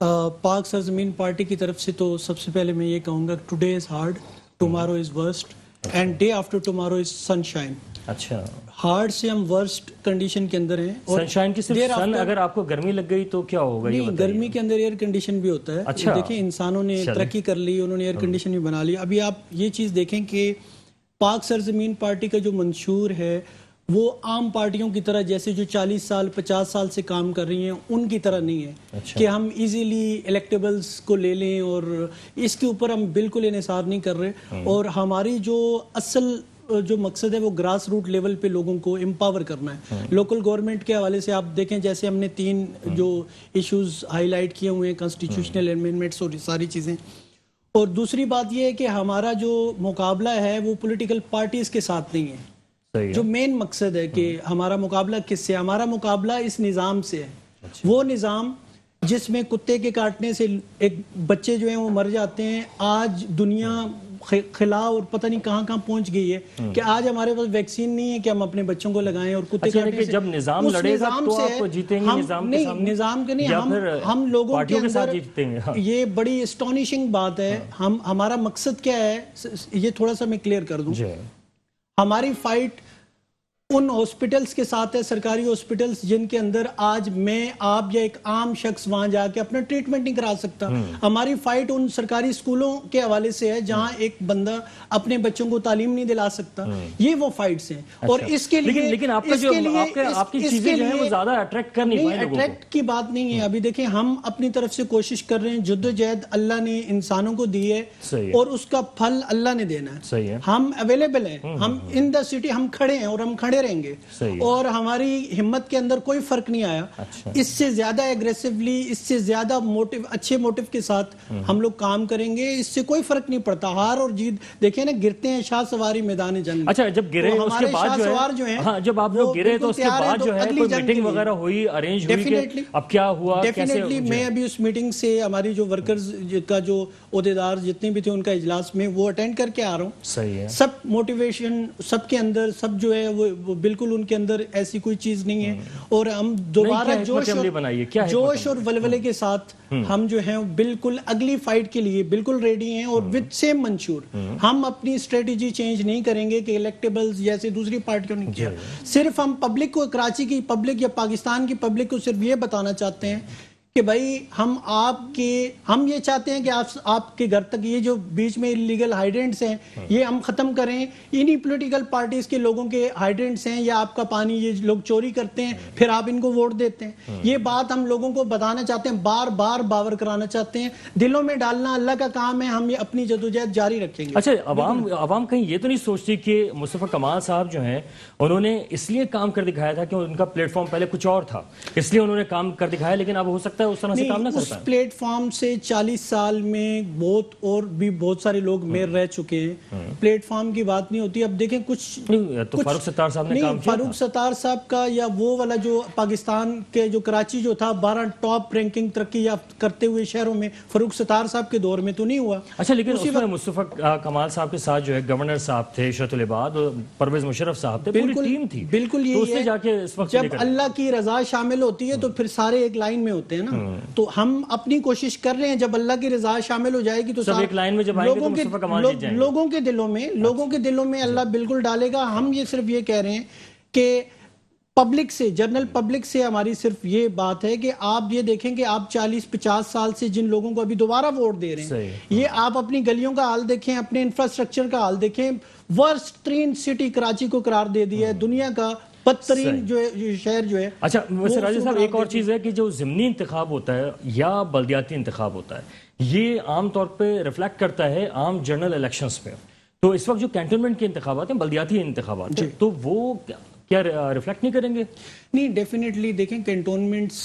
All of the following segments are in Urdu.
پاک سرزمین پارٹی کی طرف سے تو سب سے پہلے میں یہ کہوں گا today is hard tomorrow is worst and day after tomorrow is sunshine. اچھا ہارڈ سے ہم ورسٹ کنڈیشن کے اندر ہیں. سن شائن کی صرف سن اگر آپ کو گرمی لگ گئی تو کیا ہوگا؟ نہیں, گرمی کے اندر ایئر کنڈیشن بھی ہوتا ہے. اچھا دیکھیں انسانوں نے ترقی کر لی, انہوں نے ایئر کنڈیشن بھی بنا لی. ابھی آپ یہ چیز دیکھیں کہ پاک سرزمین پارٹی کا جو منشور ہے وہ عام پارٹیوں کی طرح جیسے جو 40 سال 50 سال سے کام کر رہی ہیں ان کی طرح نہیں ہے کہ ہم ایزیلی الیکٹیبلز کو لے لیں, اور اس کے اوپر ہم بالکل انحصار نہیں کر رہے. اور ہماری جو اصل جو مقصد ہے وہ گراس روٹ لیول پہ لوگوں کو امپاور کرنا ہے. لوکل گورنمنٹ کے حوالے سے آپ دیکھیں جیسے ہم نے 3 جو ایشوز ہائی لائٹ کیے ہوئے ہیں, کانسٹیٹیوشنل امینڈمنٹس اور ساری چیزیں. اور دوسری بات یہ ہے کہ ہمارا جو مقابلہ ہے وہ پولیٹیکل پارٹیز کے ساتھ نہیں ہے. جو مین مقصد ہے کہ ہمارا مقابلہ کس سے, ہمارا مقابلہ اس نظام سے ہے. وہ نظام جس میں کتے کے کاٹنے سے ایک بچے جو ہیں وہ مر جاتے ہیں. آج دنیا خلا اور پتہ نہیں کہاں کہاں پہنچ گئی ہے کہ آج ہمارے پاس ویکسین نہیں ہے کہ ہم اپنے بچوں کو لگائیں. اور کتے کاٹنے سے جب نظام لڑے گا تو آپ جیتیں گے نظام کے سامنے, نظام کے نہیں, ہم لوگوں کے اندر یہ بڑی اسٹونیشنگ بات ہے. ہمارا مقصد کیا ہے یہ تھوڑا سا میں کلیئر کر دوں. ہماری فائٹ ان ہاسپٹلز کے ساتھ ہے, سرکاری ہاسپٹلز جن کے اندر آج میں آپ یا ایک عام شخص وہاں جا کے اپنا ٹریٹمنٹ نہیں کرا سکتا. ہماری فائٹ ان سرکاری اسکولوں کے حوالے سے ہے جہاں ایک بندہ اپنے بچوں کو تعلیم نہیں دلا سکتا. یہ وہ فائٹس ہیں. اور اس کے لیے لیکن آپ کی چیزیں جو ہیں وہ زیادہ اٹریکٹ کر نہیں پائیں. اٹریکٹ کی بات نہیں ہے. ابھی دیکھیں ہم اپنی طرف سے کوشش کر رہے ہیں, جدوجہد اللہ نے انسانوں کو دی ہے اور اس کا پھل اللہ نے دینا ہے. ہم اویلیبل ہیں, ہم ان دا سٹی ہم کھڑے ہیں اور ہم کھڑے رہیں گے. اور ہماری ہمت کے اندر کوئی فرق نہیں آیا. اس سے زیادہ ایگریسیولی, اس سے زیادہ موٹیو, اچھے موٹیو کے ساتھ ہم لوگ کام کریں گے. اس سے کوئی فرق نہیں پڑتا. ہار اور جیت دیکھیں نا, گرتے ہیں شاہ سواری میدان جنگ. اچھا جب گرے اس کے بعد جو ہے, ہاں جب آپ لوگ گرے تو اس کے بعد جو ہے کوئی میٹنگ وغیرہ ہوئی, ارینج ہوئی کہ اب کیا ہوا کیسے؟ میں ابھی اس میٹنگ سے ہماری جو ورکرز کا جو عہدیدار جتنے بھی تھے ان کا اجلاس میں وہ اٹینڈ کر کے آ رہا ہوں. صحیح ہے. سب موٹیویشن سب کے اندر, سب جو ہے وہ بالکل ان کے اندر ایسی کوئی چیز نہیں ہے. اور ہم دوبارہ جوش اور ولولے کے ساتھ ہم جو ہیں بالکل اگلی فائٹ کے لیے بالکل ریڈی ہیں. اور وتھ سیم منشور ہم اپنی اسٹریٹجی چینج نہیں کریں گے کہ الیکٹیبلز جیسے دوسری پارٹیوں نے کیا. صرف ہم پبلک کو, کراچی کی پبلک یا پاکستان کی پبلک کو صرف یہ بتانا چاہتے ہیں کہ بھائی ہم یہ چاہتے ہیں کہ آپ کے گھر تک یہ جو بیچ میں لیگل ہائیڈرینٹس ہیں یہ ہم ختم کریں. انہی پولیٹیکل پارٹیز کے لوگوں کے ہائیڈرینٹس ہیں یا آپ کا پانی یہ لوگ چوری کرتے ہیں پھر آپ ان کو ووٹ دیتے ہیں. یہ بات ہم لوگوں کو بتانا چاہتے ہیں, بار بار باور کرانا چاہتے ہیں. دلوں میں ڈالنا اللہ کا کام ہے, ہم یہ اپنی جدوجہد جاری رکھیں گے. اچھا عوام کہیں یہ تو نہیں سوچتی کہ مصطفیٰ کمال صاحب جو ہیں انہوں نے اس لیے کام کر دکھایا تھا کہ ان کا پلیٹ فارم پہلے کچھ اور تھا, اس لیے انہوں نے کام کر دکھایا, لیکن اب ہو سکتا ہے اس طرح سے کام نہ اس پلیٹ فارم سے 40 سال میں بہت سارے لوگ میر رہ چکے ہیں. پلیٹ فارم کی بات نہیں ہوتی. اب دیکھیں کچھ فاروق ستار صاحب نے کام کیا, فاروق ستار صاحب کا یا وہ والا جو پاکستان کے جو کراچی جو تھا 12 ٹاپ رینکنگ ترقی یافتہ کرتے ہوئے شہروں میں, فاروق ستار صاحب کے دور میں تو نہیں ہوا. اچھا لیکن اس میں مصطفیٰ کمال صاحب کے ساتھ جو ہے گورنر صاحب تھے, عشرت العباد, پرویز مشرف صاحب تھے, پوری ٹیم تھی. بالکل یہی ہے, جب اللہ کی رضا شامل ہوتی ہے تو پھر سارے ایک لائن میں ہوتے ہیں نا. تو ہم اپنی کوشش کر رہے ہیں, جب اللہ کی رضا شامل ہو جائے گی تو سب ایک لائن میں جب آئیں گے تو مصطفیٰ کمال جیت جائیں گے. لوگوں کے دلوں میں اللہ بالکل ڈالے گا. ہم یہ صرف یہ کہہ رہے ہیں کہ پبلک سے, جنرل پبلک سے ہماری صرف یہ بات ہے کہ آپ یہ دیکھیں کہ آپ 40-50 سال سے جن لوگوں کو ابھی دوبارہ ووٹ دے رہے ہیں, یہ آپ اپنی گلیوں کا حال دیکھیں, اپنے انفراسٹرکچر کا حال دیکھیں. ورسٹ ترین سٹی کراچی کو قرار دے دیا ہے, دنیا کا بدترین جو شہر جو ہے. اچھا ویسے راجہ صاحب ایک اور چیز ہے کہ جو ضمنی انتخاب ہوتا ہے یا بلدیاتی انتخاب ہوتا ہے, یہ عام طور پہ ریفلیکٹ کرتا ہے عام جنرل الیکشنز پہ. تو اس وقت جو کینٹونمنٹ کے انتخابات ہیں, بلدیاتی انتخابات ہیں, تو وہ کیا ریفلیکٹ نہیں کریں گے؟ نہیں, ڈیفینیٹلی دیکھیں کینٹونمنٹس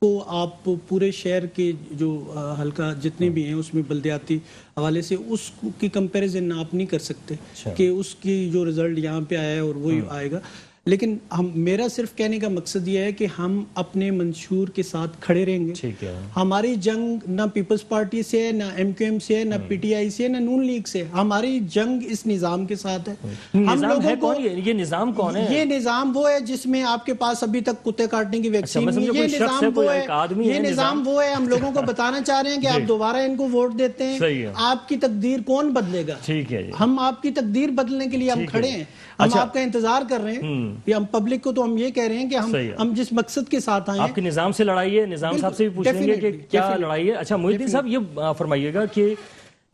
کو آپ پورے شہر کے جو حلقہ جتنے بھی ہیں اس میں بلدیاتی حوالے سے اس کی کمپیریزن آپ نہیں کر سکتے کہ اس کی جو رزلٹ یہاں پہ آیا ہے اور وہی آئے گا. لیکن میرا صرف کہنے کا مقصد یہ ہے کہ ہم اپنے منشور کے ساتھ کھڑے رہیں گے. ٹھیک ہے. ہماری جنگ نہ پیپلز پارٹی سے ہے، نہ ایم کیو ایم سے ہے، نہ پی ٹی آئی سے ہے، نہ نون لیگ سے. ہماری جنگ اس نظام کے ساتھ ہے. ہم نظام لوگوں ہے کو کون؟ یہ نظام کون ہے؟ یہ نظام وہ ہے جس میں آپ کے پاس ابھی تک کتے کاٹنے کی ویکسین میں نہیں سمجھا ہے. کوئی یہ شخص ہے، نظام کوئی وہ ایک آدمی ہے، ہے. یہ نظام وہ ہے. ہم لوگوں کو بتانا چاہ رہے ہیں کہ آپ دوبارہ ان کو ووٹ دیتے ہیں، صحیح ہے. آپ کی تقدیر کون بدلے گا؟ ٹھیک ہے جی. ہم آپ کی تقدیر بدلنے کے لیے ہم کھڑے ہیں. ہم آپ کا انتظار کر رہے ہیں. یہ ہم پبلک کو تو ہم یہ کہہ رہے ہیں کہ ہم جس مقصد کے ساتھ آئے ہیں. آپ کے نظام سے لڑائی ہے، نظام صاحب سے بھی پوچھ لیں گے کہ کیا لڑائی ہے. اچھا محی الدین صاحب یہ فرمائیے گا کہ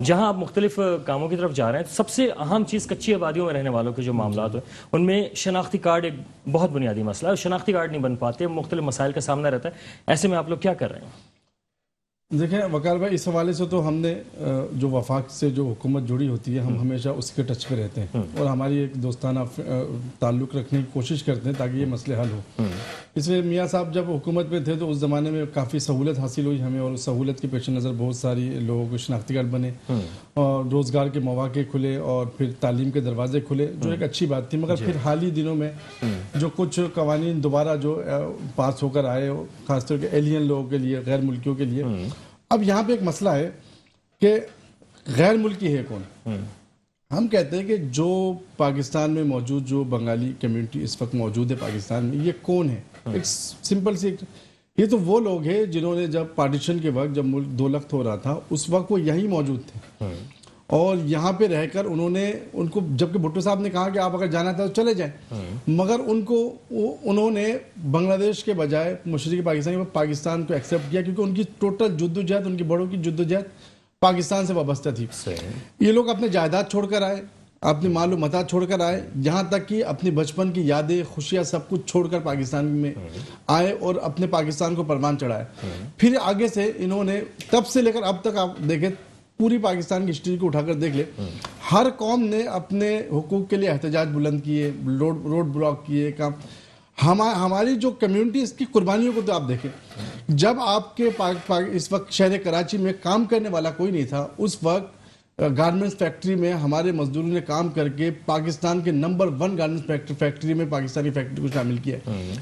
جہاں آپ مختلف کاموں کی طرف جا رہے ہیں، سب سے اہم چیز کچی آبادیوں میں رہنے والوں کے جو معاملات ہیں ان میں شناختی کارڈ ایک بہت بنیادی مسئلہ ہے. شناختی کارڈ نہیں بن پاتے، مختلف مسائل کا سامنا رہتا ہے. ایسے میں آپ لوگ کیا کر رہے ہیں؟ دیکھیں وقار بھائی، اس حوالے سے تو ہم نے جو وفاق سے جو حکومت جڑی ہوتی ہے ہم ہمیشہ اس کے ٹچ پہ رہتے ہیں اور ہماری ایک دوستانہ تعلق رکھنے کی کوشش کرتے ہیں تاکہ یہ مسئلے حل ہو. اس لیے میاں صاحب جب حکومت میں تھے تو اس زمانے میں کافی سہولت حاصل ہوئی ہمیں، اور اس سہولت کے پیش نظر بہت ساری لوگوں کو شناختی کارڈ بنے اور روزگار کے مواقع کھلے اور پھر تعلیم کے دروازے کھلے، جو ایک اچھی بات تھی. مگر پھر حال ہی دنوں میں جو کچھ قوانین دوبارہ جو پاس ہو کر آئے، خاص طور پہ ایلین لوگوں کے لیے، غیر ملکیوں کے لیے، اب یہاں پہ ایک مسئلہ ہے کہ غیر ملکی ہے کون. ہم کہتے ہیں کہ جو پاکستان میں موجود جو بنگالی کمیونٹی اس وقت موجود ہے پاکستان میں، یہ کون ہے؟ ایک سمپل سی یہ تو وہ لوگ ہیں جنہوں نے جب پارٹیشن کے وقت، جب ملک دو لخت ہو رہا تھا، اس وقت وہ یہی موجود تھے اور یہاں پہ رہ کر ان کو جبکہ بھٹو صاحب نے کہا کہ آپ اگر جانا تھا تو چلے جائیں، مگر انہوں نے بنگلہ دیش کے بجائے مشرقی پاکستان کو ایکسیپٹ کیا، کیونکہ ان کی ٹوٹل جدوجہد، ان کی بڑوں کی جدوجہد پاکستان سے وابستہ تھی. یہ لوگ اپنے جائیداد چھوڑ کر آئے، اپنی معلومات چھوڑ کر آئے، یہاں تک کہ اپنی بچپن کی یادیں، خوشیاں سب کچھ چھوڑ کر پاکستان میں آئے اور اپنے پاکستان کو پروان چڑھائے. پھر آگے سے انہوں نے تب سے لے کر اب تک آپ دیکھیں پوری پاکستان کی ہسٹری کو اٹھا کر دیکھ لے، ہر قوم نے اپنے حقوق کے لیے احتجاج بلند کیے، روڈ بلاک کیے کام. ہماری جو کمیونٹی اس کی قربانیوں کو تو آپ دیکھیں. جب آپ کے اس وقت شہر کراچی میں کام کرنے والا کوئی نہیں تھا، اس وقت گارمنٹس فیکٹری میں ہمارے مزدوروں نے کام کر کے پاکستان کے نمبر 1 گارمنٹس فیکٹری میں پاکستانی فیکٹری کو شامل کیا.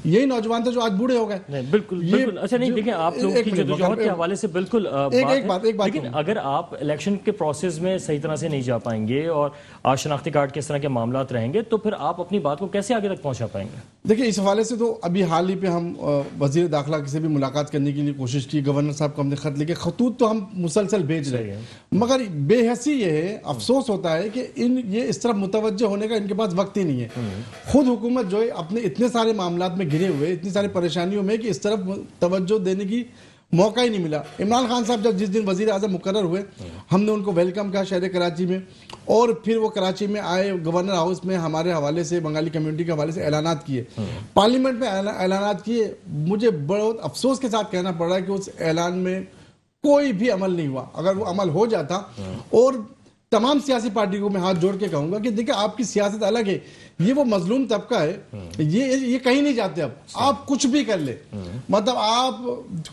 یہی نوجوان تھے جو آج بوڑھے ہو گئے. بالکل. اچھا نہیں دیکھیں، آپ لوگوں کی جدوجہد کے حوالے سے بالکل ایک بات، لیکن اگر آپ الیکشن کے پروسیس میں صحیح طرح سے نہیں جا پائیں گے اور شناختی کارڈ کے اس طرح کے معاملات رہیں گے تو پھر آپ اپنی بات کو کیسے آگے تک پہنچا پائیں گے؟ دیکھیں اس حوالے سے تو ابھی حال ہی پہ ہم وزیر داخلہ سے بھی ملاقات کرنے کے لیے کوشش کی، گورنر صاحب کو ہم نے خط لکھے، خطوط تو ہم مسلسل بھیج رہے ہیں، مگر بے حسی یہ ہے، افسوس ہوتا ہے کہ یہ اس طرح متوجہ ہونے کا ان کے پاس وقت ہی نہیں ہے. خود حکومت جو ہے اپنے اتنے سارے معاملات میں گھرے ہوئے، اتنی ساری پریشانیوں میں، کہ اس طرف توجہ دینے کی موقع ہی نہیں ملا. عمران خان صاحب جب جس دن وزیر اعظم مقرر ہوئے، ہم نے ان کو ویلکم کیا شہر کراچی میں، اور پھر وہ کراچی میں آئے، گورنر ہاؤس میں ہمارے حوالے سے، بنگالی کمیونٹی کے حوالے سے اعلانات کیے، پارلیمنٹ میں اعلانات کیے. مجھے بہت افسوس کے ساتھ کہنا پڑ رہا ہے کہ اس اعلان میں کوئی بھی عمل نہیں ہوا. اگر وہ عمل ہو جاتا، اور تمام سیاسی پارٹی کو میں ہاتھ جوڑ کے کہوں گا کہ دیکھیں آپ کی سیاست الگ ہے، یہ وہ مظلوم طبقہ ہے، یہ کہیں نہیں جاتے. اب آپ کچھ بھی کر لیں، مطلب آپ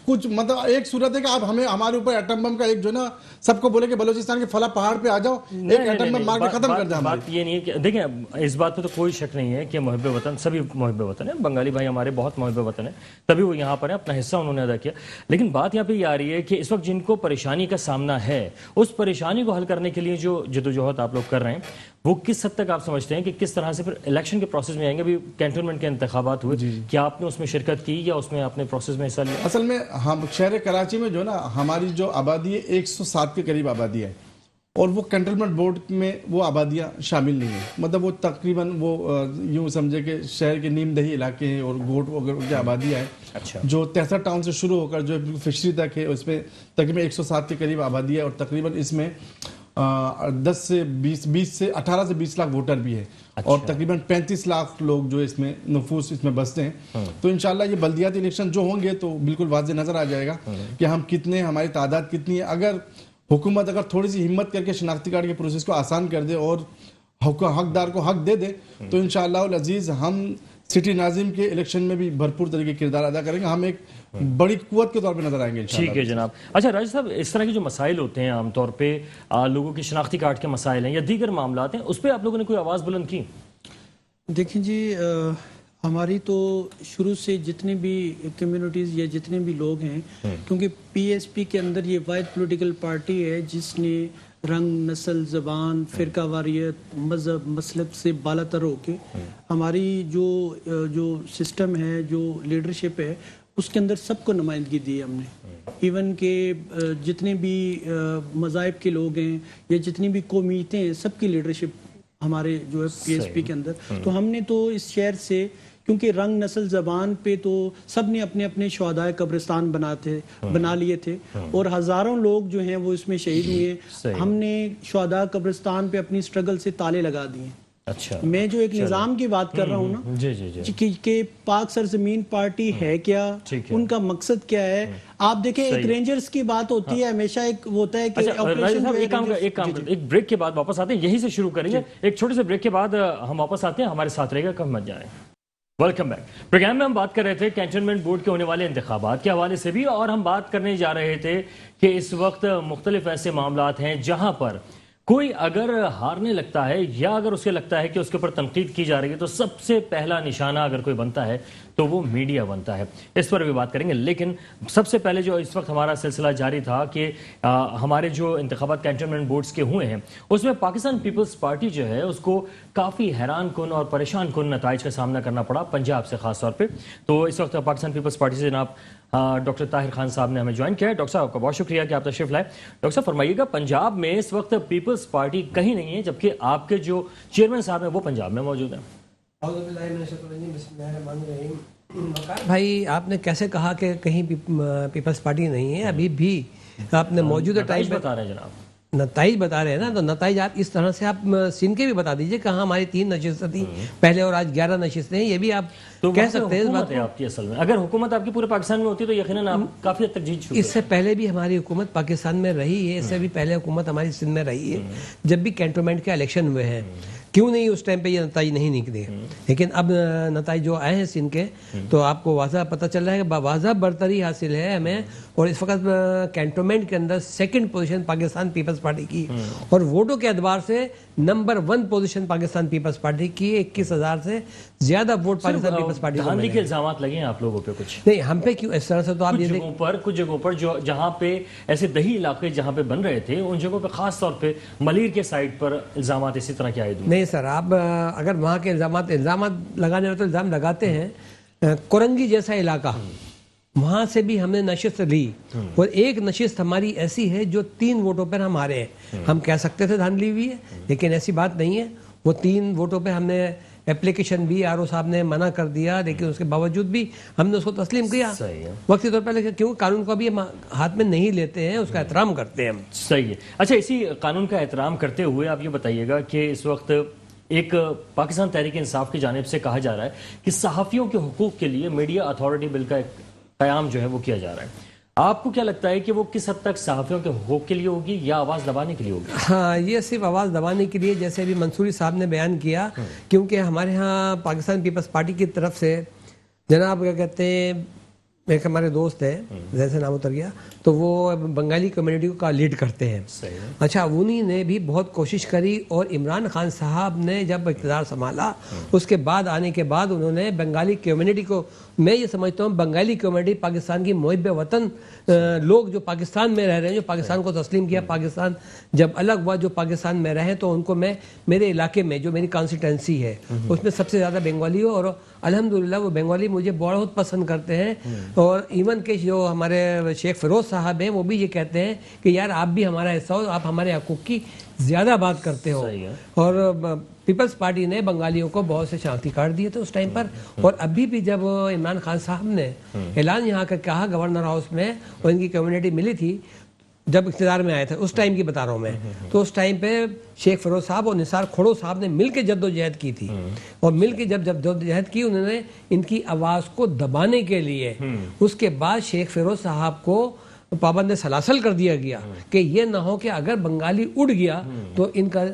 کچھ، مطلب ایک صورت ہے کہ آپ ہمارے اوپر ایٹم بم کا ایک جو نا سب کو بولے کہ بلوچستان کے فلاں پہاڑ پہ آ جاؤ، ایک ایٹم بم مار کے ختم کر دیں. بات یہ نہیں ہے کہ دیکھیں اس بات پہ تو کوئی شک نہیں ہے کہ محب وطن، سبھی محب وطن ہیں، بنگالی بھائی ہمارے بہت محب وطن ہیں، تبھی وہ یہاں پر ہیں، اپنا حصہ انہوں نے ادا کیا. لیکن بات یہاں پہ یہ آ رہی ہے کہ اس وقت جن کو پریشانی کا سامنا ہے، اس پریشانی کو حل کرنے کے لیے جو جدوجہد آپ لوگ کر رہے ہیں، وہ کس حد تک آپ سمجھتے ہیں کہ کس طرح سے پھر الیکشن کے پروسیس میں آئیں گے؟ ابھی کینٹونمنٹ کے انتخابات ہوئے، کیا آپ نے اس میں شرکت کی یا اس میں آپ نے پروسیس میں حصہ لیا؟ اصل میں ہم شہر کراچی میں جو نا ہماری جو آبادی ہے 107 کے قریب آبادی ہے، اور وہ کنٹونمنٹ بورڈ میں وہ آبادیاں شامل نہیں ہیں. مطلب وہ تقریباً وہ یوں سمجھے کہ شہر کے نیم دہی علاقے ہیں اور گوٹ وغیرہ کی آبادیاں ہیں، جو 63 ٹاؤن سے شروع ہو کر جو فشری تک ہے، اس میں تقریباً 107 کے قریب آبادی ہے، اور تقریباً اس میں 18 سے 20 لاکھ ووٹر بھی ہے، اور تقریباً 35 لاکھ لوگ جو اس میں نفوس اس میں بستے ہیں. تو انشاءاللہ یہ بلدیاتی الیکشن جو ہوں گے تو بالکل واضح نظر آ جائے گا کہ ہم کتنے، ہماری تعداد کتنی ہے. اگر حکومت تھوڑی سی ہمت کر کے شناختی کارڈ کے پروسیس کو آسان کر دے اور حقدار کو حق دے دے تو انشاءاللہ العزیز ہم سٹی ناظم کے الیکشن میں بھی بھرپور طریقے کردار ادا کریں گے، ہم ایک بڑی قوت کے طور پہ نظر آئیں گے انشاءاللہ. ٹھیک ہے جناب. اچھا راجہ صاحب، اس طرح کے جو مسائل ہوتے ہیں عام طور پہ لوگوں کے شناختی کارڈ کے مسائل ہیں یا دیگر معاملات ہیں، اس پہ آپ لوگوں نے کوئی آواز بلند کی؟ دیکھیں جی، ہماری تو شروع سے جتنے بھی کمیونٹیز یا جتنے بھی لوگ ہیں، کیونکہ پی ایس پی کے اندر یہ واحد پولیٹیکل پارٹی ہے جس نے رنگ، نسل، زبان، فرقہ واریت، مذہب، مسلک سے بالا تر ہو کے ہماری جو سسٹم ہے، جو لیڈرشپ ہے، اس کے اندر سب کو نمائندگی دی ہے ہم نے. ایون کہ جتنے بھی مذاہب کے لوگ ہیں یا جتنی بھی قومیتیں ہیں، سب کی لیڈرشپ ہمارے جو ہے پی ایس پی کے اندر. تو ہم نے تو اس شہر سے، کیونکہ رنگ، نسل، زبان پہ تو سب نے اپنے اپنے شہدائے قبرستان بنا لیے تھے، اور ہزاروں لوگ جو ہیں وہ اس میں شہید ہوئے. ہم نے شہداء قبرستان پہ اپنی سٹرگل سے تالے لگا دیے. اچھا، میں جو ایک نظام کی بات کر رہا ہوں نا، کہ پاک سرزمین پارٹی ہے کیا، ان کا مقصد کیا ہے. آپ دیکھیں ایک رینجرز کی بات ہوتی ہے، ہمیشہ ایک ہوتا ہے کہ ایک بریک کے بعد واپس آتے ہیں، یہی سے شروع کریں گے. ایک چھوٹے سے بریک کے بعد ہم واپس آتے ہیں، ہمارے ساتھ رہے گا، کم مت جائیں. Welcome back. پروگرام میں ہم بات کر رہے تھے کینٹونمنٹ بورڈ کے ہونے والے انتخابات کے حوالے سے بھی، اور ہم بات کرنے جا رہے تھے کہ اس وقت مختلف ایسے معاملات ہیں جہاں پر کوئی اگر ہارنے لگتا ہے یا اگر اسے لگتا ہے کہ اس کے اوپر تنقید کی جا رہی ہے تو سب سے پہلا نشانہ اگر کوئی بنتا ہے تو وہ میڈیا بنتا ہے. اس پر بھی بات کریں گے، لیکن سب سے پہلے جو اس وقت ہمارا سلسلہ جاری تھا کہ ہمارے جو انتخابات کینٹونمنٹ بورڈز کے ہوئے ہیں اس میں پاکستان پیپلز پارٹی جو ہے اس کو کافی حیران کن اور پریشان کن نتائج کا سامنا کرنا پڑا، پنجاب سے خاص طور پہ. تو اس وقت پاکستان پیپلز پارٹی سے جناب ڈاکٹر طاہر خان صاحب نے ہمیں جوائن کیا ہے. ڈاکٹر صاحب کا بہت شکریہ کہ آپ تشریف لائے. ڈاکٹر صاحب فرمائیے گا، پنجاب میں اس وقت پیپلز پارٹی کہیں نہیں ہے، جبکہ آپ کے جو چیئرمین صاحب ہیں وہ پنجاب میں موجود ہیں. بھائی آپ نے کیسے کہا کہ کہیں پیپلز پارٹی نہیں ہے؟ ابھی بھی آپ نے موجودہ ٹائم بتا رہے ہیں جناب، نتائج بتا رہے ہیں نا، تو نتائج آپ اس طرح سے آپ سن کے بھی بتا دیجئے کہاں ہماری 3 نشستیں تھیں پہلے اور آج 11 نشستیں ہیں. یہ بھی آپ کہہ سکتے ہیں. حکومت ہے آپ کی اصل میں، اگر حکومت آپ کی پورے پاکستان میں ہوتی تو یقیناً آپ کافی حد تک جیت چکے. اس سے پہلے بھی ہماری حکومت پاکستان میں رہی ہے، اس سے بھی پہلے حکومت ہماری سندھ میں رہی ہے جب بھی کینٹونمنٹ کے الیکشن ہوئے ہیں. کیوں نہیں اس ٹائم پہ یہ نتائج نہیں نکلے؟ لیکن اب نتائج جو آئے ہیں سندھ کے تو آپ کو واضح پتہ چل رہا ہے کہ واضح برتری حاصل ہے ہمیں. اور اس وقت کینٹونمنٹ کے اندر 2nd position Pakistan Peoples Party کی، اور ووٹوں کے اعتبار سے number 1 position Pakistan Peoples Party کی. 21,000 سے زیادہ ووٹ پاکستان پیپلز پارٹی کو دھاندلی کے الزامات لگے ہیں آپ لوگوں پہ کچھ؟ نہیں، ہم پہ کیوں اس طرح سے؟ تو آپ کچھ جگہوں پر جہاں پہ ایسے دیہی علاقے جہاں پہ بن رہے تھے ان جگہوں پہ خاص طور پہ ملیر کے سائٹ پر الزامات اسی طرح کے عائد ہوئے. نہیں سر، آپ اگر وہاں کے الزامات لگانے ہو تو الزام لگاتے ہیں. کورنگی جیسا علاقہ، وہاں سے بھی ہم نے نشست لی، اور ایک نشست ہماری ایسی ہے جو 3 ووٹوں پر ہم ہارے ہیں. ہم کہہ سکتے تھے دھاندلی ہوئی ہے، لیکن ایسی بات نہیں ہے. وہ 3 ووٹوں پہ ہم نے اپلیکیشن بھی آر او صاحب نے منع کر دیا، لیکن اس کے باوجود بھی ہم نے اس کو تسلیم کیا وقتی طور پر. کیوں قانون کو بھی ہم ہاتھ میں نہیں لیتے ہیں، اس کا احترام کرتے ہیں ہم. صحیح ہے. اچھا، اسی قانون کا احترام کرتے ہوئے آپ یہ بتائیے گا کہ اس وقت ایک پاکستان تحریک انصاف کی جانب سے کہا جا رہا ہے کہ صحافیوں کے حقوق کے لیے میڈیا اتھارٹی بل کا ایک قیام جو ہے وہ کیا جا رہا ہے. آپ کو کیا لگتا ہے کہ وہ کس حد تک صحافیوں کے حقوق کے لیے ہوگی یا آواز دبانے کے لیے ہوگی؟ ہاں، یہ صرف آواز دبانے کے لیے، جیسے ابھی منصوری صاحب نے بیان کیا. کیونکہ ہمارے ہاں پاکستان پیپلز پارٹی کی طرف سے جناب کیا کہتے ہیں، ایک ہمارے دوست ہیں جیسے نام اتر گیا، تو وہ بنگالی کمیونٹی کا لیڈ کرتے ہیں. اچھا، انہی نے بھی بہت کوشش کری، اور عمران خان صاحب نے جب اقتدار سنبھالا اس کے بعد آنے کے بعد انہوں نے بنگالی کمیونٹی کو، میں یہ سمجھتا ہوں بنگالی کمیونٹی پاکستان کی محب وطن لوگ جو پاکستان میں رہ رہے ہیں، جو پاکستان کو تسلیم کیا. پاکستان جب الگ ہوا، جو پاکستان میں رہے، تو ان کو میں میرے علاقے میں جو میری کانسٹیٹنسی ہے اس میں سب سے زیادہ بنگالی ہو، اور الحمدللہ وہ بنگالی مجھے بہت پسند کرتے ہیں. اور ایون کہ جو ہمارے شیخ فیروز صاحب ہیں وہ بھی یہ کہتے ہیں کہ یار آپ بھی ہمارا حصہ ہو، آپ ہمارے حقوق کی زیادہ بات کرتے ہو. اور پیپلز پارٹی نے بنگالیوں کو بہت سے شناختی کارڈ دیے تھے اس ٹائم پر. اور ابھی بھی جب عمران خان صاحب نے اعلان یہاں کا کہا گورنر ہاؤس میں، اور ان کی کمیونٹی ملی تھی جب اقتدار میں آئے تھے، اس ٹائم کی بتا رہا ہوں میں، تو اس ٹائم پہ شیخ فیروز صاحب اور نثار کھڑو صاحب نے مل کے جدوجہد کی تھی. اور مل کے جب جدوجہد کی، انہوں نے ان کی آواز کو دبانے کے لیے اس کے بعد شیخ فیروز صاحب کو پابند سلاسل کر دیا گیا کہ یہ نہ ہو کہ اگر بنگالی اڑ گیا تو ان کا.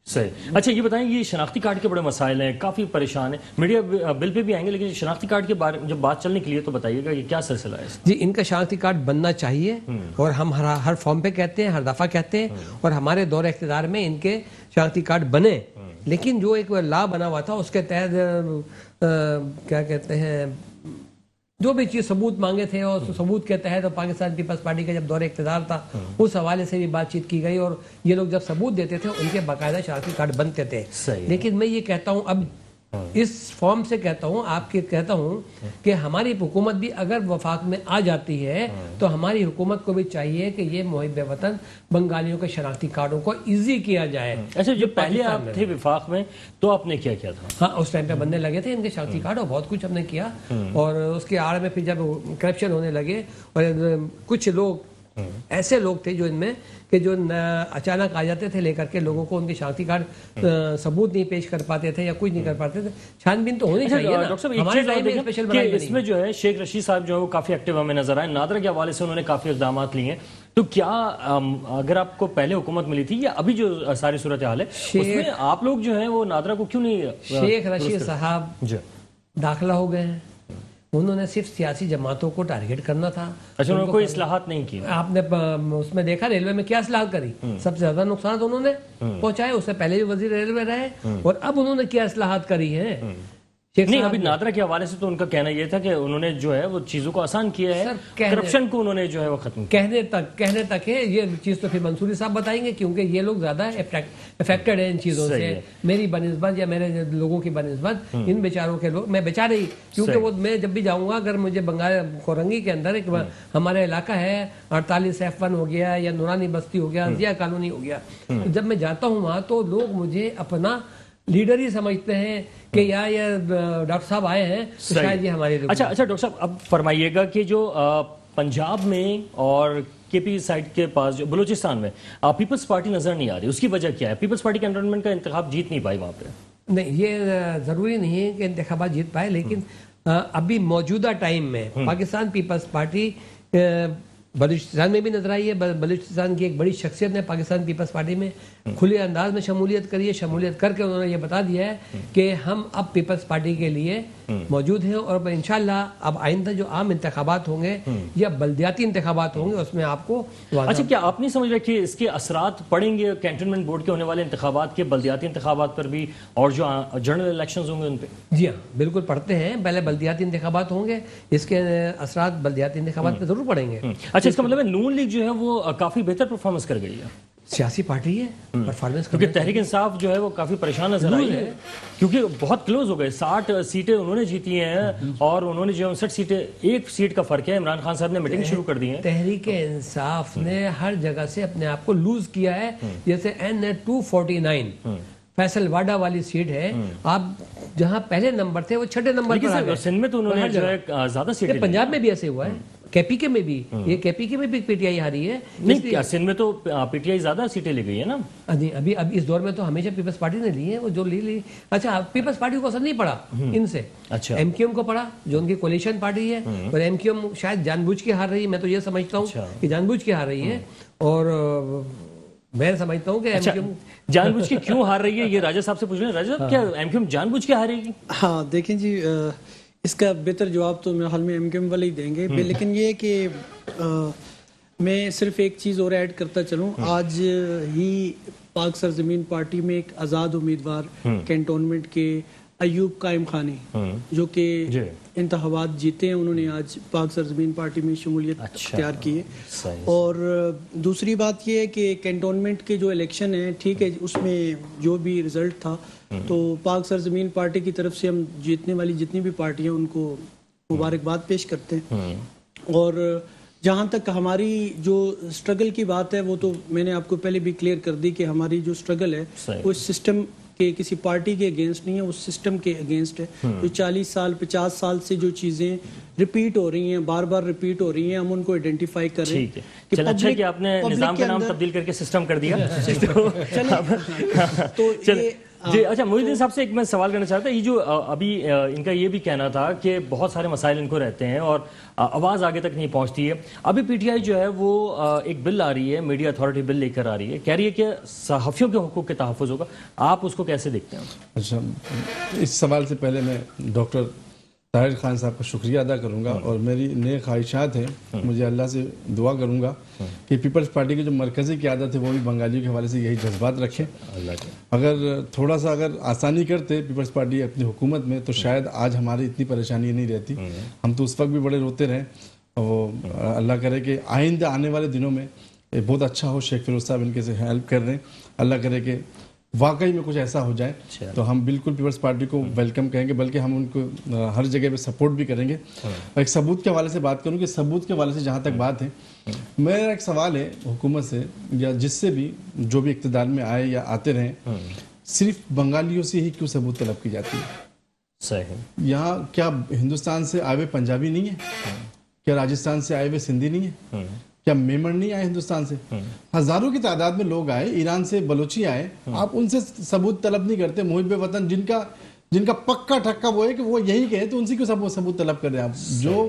صحیح. اچھا، یہ بتائیں، یہ شناختی کارڈ کے بڑے مسائل ہیں، کافی پریشان ہیں، میڈیا بل پہ بھی آئیں گے، لیکن شناختی کارڈ کے بارے میں جب بات چلنے کے لیے تو بتائیے گا کہ کیا سلسلہ ہے؟ جی، ان کا شناختی کارڈ بننا چاہیے، اور ہم ہر فارم پہ کہتے ہیں، ہر دفعہ کہتے ہیں، اور ہمارے دور اقتدار میں ان کے شناختی کارڈ بنے. لیکن جو ایک لا بنا ہوا تھا اس کے تحت کیا کہتے ہیں جو بھی چیز ثبوت مانگے تھے اور ثبوت کے تحت پاکستان پیپلز پارٹی کا جب دور اقتدار تھا اس حوالے سے بھی بات چیت کی گئی اور یہ لوگ جب ثبوت دیتے تھے ان کے باقاعدہ شناختی کارڈ بنتے تھے. لیکن میں یہ کہتا ہوں اب اس فارم سے کہتا ہوں آپ کے کہتا ہوں کہ ہماری حکومت بھی اگر وفاق میں آ جاتی ہے تو ہماری حکومت کو بھی چاہیے کہ یہ محب وطن بنگالیوں کے شناختی کارڈوں کو ایزی کیا جائے. اچھا جو پہلے آپ تھے وفاق میں تو آپ نے کیا کیا تھا؟ ہاں اس ٹائم پہ بننے لگے تھے ان کے شناختی کارڈ اور بہت کچھ ہم نے کیا اور اس کے آڑ میں پھر جب کرپشن ہونے لگے اور کچھ لوگ ایسے لوگ تھے جو ان میں کہ جو اچانک آ جاتے تھے لے کر کے لوگوں کو ان کے شناختی کارڈ ثبوت نہیں پیش کر پاتے تھے یا کچھ نہیں کر پاتے تھے. چھان بین تو ہونی چاہیے نا. ڈاکٹر صاحب ایک چیز اور دیکھیں کہ اس میں جو ہے شیخ رشید صاحب جو ہے وہ کافی ایکٹیو ہمیں نظر آئے, نادرا کے حوالے سے انہوں نے کافی اقدامات لیے ہیں. تو کیا اگر آپ کو پہلے حکومت ملی تھی یا ابھی جو ساری صورتحال ہے اس میں آپ لوگ جو ہیں وہ نادرا کو کیوں نہیں؟ شیخ رشید صاحب داخلہ ہو گئے ہیں, انہوں نے صرف سیاسی جماعتوں کو ٹارگٹ کرنا تھا. اچھا انہوں نے کوئی اصلاحات نہیں کی؟ آپ نے اس میں دیکھا ریلوے میں کیا اصلاحات کری, سب سے زیادہ نقصانات انہوں نے پہنچائے. اس سے پہلے بھی وزیر ریلوے رہے اور اب انہوں نے کیا اصلاحات کری ہیں. نہیں ابھی نادرا کے حوالے سے تو ان کا کہنا یہ تھا کہ انہوں نے جو ہے وہ چیزوں کو آسان کیا ہے, کرپشن کو انہوں نے جو ہے وہ ختم کیا. کہنے تک ہے یہ چیز تو پھر منصوری صاحب بتائیں گے کیونکہ یہ لوگ زیادہ افیکٹڈ ہیں ان چیزوں سے. میری بنسبت یا میرے لوگوں کی بنسبت ان بیچاروں کے لوگ, میں بیچارے ہی کیونکہ وہ میں جب بھی جاؤں گا اگر مجھے بنگال کورنگی کے اندر ایک ہمارا علاقہ ہے 48F1 ہو گیا یا نورانی بستی ہو گیا, ضیاء کالونی ہو گیا, جب میں جاتا ہوں وہاں تو لوگ مجھے اپنا لیڈر ہی سمجھتے ہیں کہ یہ ڈاکٹر صاحب آئے ہیں شاید یہ ہمارے. اچھا ڈاکٹر صاحب اب فرمائیے گا کہ جو پنجاب میں اور کے پی سائڈ کے پاس جو بلوچستان میں پیپلز پارٹی نظر نہیں آ رہی, اس کی وجہ کیا ہے؟ پیپلز پارٹی کینٹونمنٹ کا انتخاب جیت نہیں پائی وہاں پہ. نہیں یہ ضروری نہیں ہے کہ انتخابات جیت پائے, لیکن ابھی موجودہ ٹائم میں پاکستان پیپلز پارٹی بلوچستان میں بھی نظر آئی ہے. بلوچستان کی ایک بڑی شخصیت نے پاکستان پیپلز پارٹی میں کھلے انداز میں شمولیت کری ہے. شمولیت کر کے انہوں نے یہ بتا دیا ہے کہ ہم اب پیپلز پارٹی کے لیے موجود ہیں اور انشاءاللہ اب آئندہ جو عام انتخابات ہوں گے یا بلدیاتی انتخابات ہوں گے اس میں آپ کو. اچھا کیا آپ نہیں سمجھ رہے کہ اس کے اثرات پڑیں گے کینٹونمنٹ بورڈ کے ہونے والے انتخابات کے, بلدیاتی انتخابات پر بھی اور جو جنرل الیکشنز ہوں گے ان پہ؟ جی ہاں بالکل پڑھتے ہیں. پہلے بلدیاتی انتخابات ہوں گے, اس کے اثرات بلدیاتی انتخابات پہ ضرور پڑیں گے. اچھا اس کا مطلب ہے نون لیگ جو ہے وہ کافی بہتر پرفارمنس کر گئی ہے. سیاسی پارٹی ہے پرفارمنس, کیونکہ تحریک انصاف جو ہے وہ کافی پریشان نظر آئی ہے کیونکہ بہت کلوز ہو گئے. 60 سیٹیں انہوں نے جیتی ہیں اور انہوں نے جو 59 سیٹیں, ایک سیٹ کا فرق ہے. عمران خان صاحب نے میٹنگ شروع کر دی ہے. تحریک انصاف نے ہر جگہ سے اپنے آپ کو لوز کیا ہے. جیسے N249 فیصل واڈا والی سیٹ ہے, آپ جہاں پہلے نمبر تھے وہ 6 نمبر پر آ گئے. سندھ میں تو انہوں نے جو ہے زیادہ سیٹیں, پنجاب میں بھی ایسے ہوا ہے, کے پی کے میں بھی, یہ کے پی کے میں بھی پی ٹی آئی ہاری ہے. نہیں سندھ میں تو پی ٹی آئی زیادہ سیٹیں لے گئی ہے نا. ابھی اس دور میں تو ہمیشہ پیپلز پارٹی نے لی ہیں وہ جو لی. اچھا پیپلز پارٹی کو اثر نہیں پڑا ان سے, ایم کیو ایم کو پڑا جو ان کی کولیشن پارٹی ہے. اور ایم کیو ایم شاید جان بوجھ کے ہار رہی ہے, میں تو یہ سمجھتا ہوں کہ جان بوجھ کے ہار رہی ہے. اور میں سمجھتا ہوں کہ ایم کیو ایم جان بوجھ کے کیوں ہار رہی ہے یہ راجہ صاحب سے پوچھ لیں. راجہ صاحب کیا ایم کیو ایم جان بوجھ کے ہارے گی؟ ہاں دیکھیں جی, اس کا بہتر جواب تو میرے حال میں ایم کیو ایم والے ہی دیں گے. لیکن یہ کہ میں صرف ایک چیز اور ایڈ کرتا چلوں. آج ہی پاک سرزمین پارٹی میں ایک آزاد امیدوار کینٹونمنٹ کے ایوب قائم خانی جو کہ انتخابات جیتے ہیں, انہوں نے آج پاک سرزمین پارٹی میں شمولیت اختیار کی ہے. اور دوسری بات یہ ہے کہ کینٹونمنٹ کے جو الیکشن ہیں ٹھیک ہے, اس میں جو بھی رزلٹ تھا تو پاک سرزمین پارٹی کی طرف سے ہم جیتنے والی جتنی بھی پارٹیاں ان کو مبارکباد پیش کرتے ہیں. اور جہاں تک ہماری جو سٹرگل کی بات ہے وہ تو میں نے آپ کو پہلے بھی کلیئر کر دی کہ ہماری جو سٹرگل ہے وہ سسٹم کے کسی پارٹی کے اگینسٹ نہیں ہے, اس سسٹم کے اگینسٹ ہے. جو 40 سال 50 سال سے جو چیزیں ریپیٹ ہو رہی ہیں, بار بار ریپیٹ ہو رہی ہیں, ہم ان کو آئیڈینٹیفائی کر رہے ہیں. چل اچھا کہ آپ نے نظام کا نام تبدیل کر کے سسٹم کر دیا. تو جی اچھا محی الدین صاحب سے ایک میں سوال کرنا چاہتا ہوں. یہ جو ابھی ان کا یہ بھی کہنا تھا کہ بہت سارے مسائل ان کو رہتے ہیں اور آواز آگے تک نہیں پہنچتی ہے. ابھی پی ٹی آئی جو ہے وہ ایک بل آ رہی ہے, میڈیا اتھارٹی بل لے کر آ رہی ہے, کہہ رہی ہے کہ صحافیوں کے حقوق کے تحفظ ہوگا. آپ اس کو کیسے دیکھتے ہیں؟ اچھا اس سوال سے پہلے میں ڈاکٹر طاہر خان صاحب کا شکریہ ادا کروں گا، اور میری نئے خواہشات ہیں، مجھے اللہ سے دعا کروں گا کہ پیپلز پارٹی کی جو مرکزی قیادت ہے وہ بھی بنگالیوں کے حوالے سے یہی جذبات رکھیں۔ اگر تھوڑا سا اگر آسانی کرتے پیپلز پارٹی اپنی حکومت میں تو شاید آج ہماری اتنی پریشانی نہیں رہتی، ہم تو اس وقت بھی بڑے روتے رہے، اور اللہ کرے کہ آئندہ آنے والے دنوں میں بہت اچھا ہو۔ شیخ فیروز صاحب ان کے سے ہیلپ کر رہے ہیں، اللہ کرے کہ واقعی میں کچھ ایسا ہو جائے تو ہم بالکل پیپلز پارٹی کو ویلکم کہیں گے، بلکہ ہم ان کو ہر جگہ پہ سپورٹ بھی کریں گے۔ ایک ثبوت کے حوالے سے بات کروں کہ ثبوت کے حوالے سے جہاں تک بات ہے، میرا ایک سوال ہے حکومت سے یا جس سے بھی جو بھی اقتدار میں آئے یا آتے رہیں، صرف بنگالیوں سے ہی کیوں ثبوت طلب کی جاتی ہے؟ صحیح، یہاں کیا ہندوستان سے آئے ہوئے پنجابی نہیں ہیں؟ کیا راجستھان سے آئے ہوئے سندھی نہیں ہیں؟ کیا میمن نہیں آئے ہندوستان سے؟ ہزاروں کی تعداد میں لوگ آئے، ایران سے بلوچی آئے، آپ ان سے ثبوت طلب نہیں کرتے؟ محب وطن جن کا پکا ٹھکا وہ ہے کہ وہ یہی کہے تو ان سے کیوں ثبوت طلب کر رہے ہیں آپ؟ جو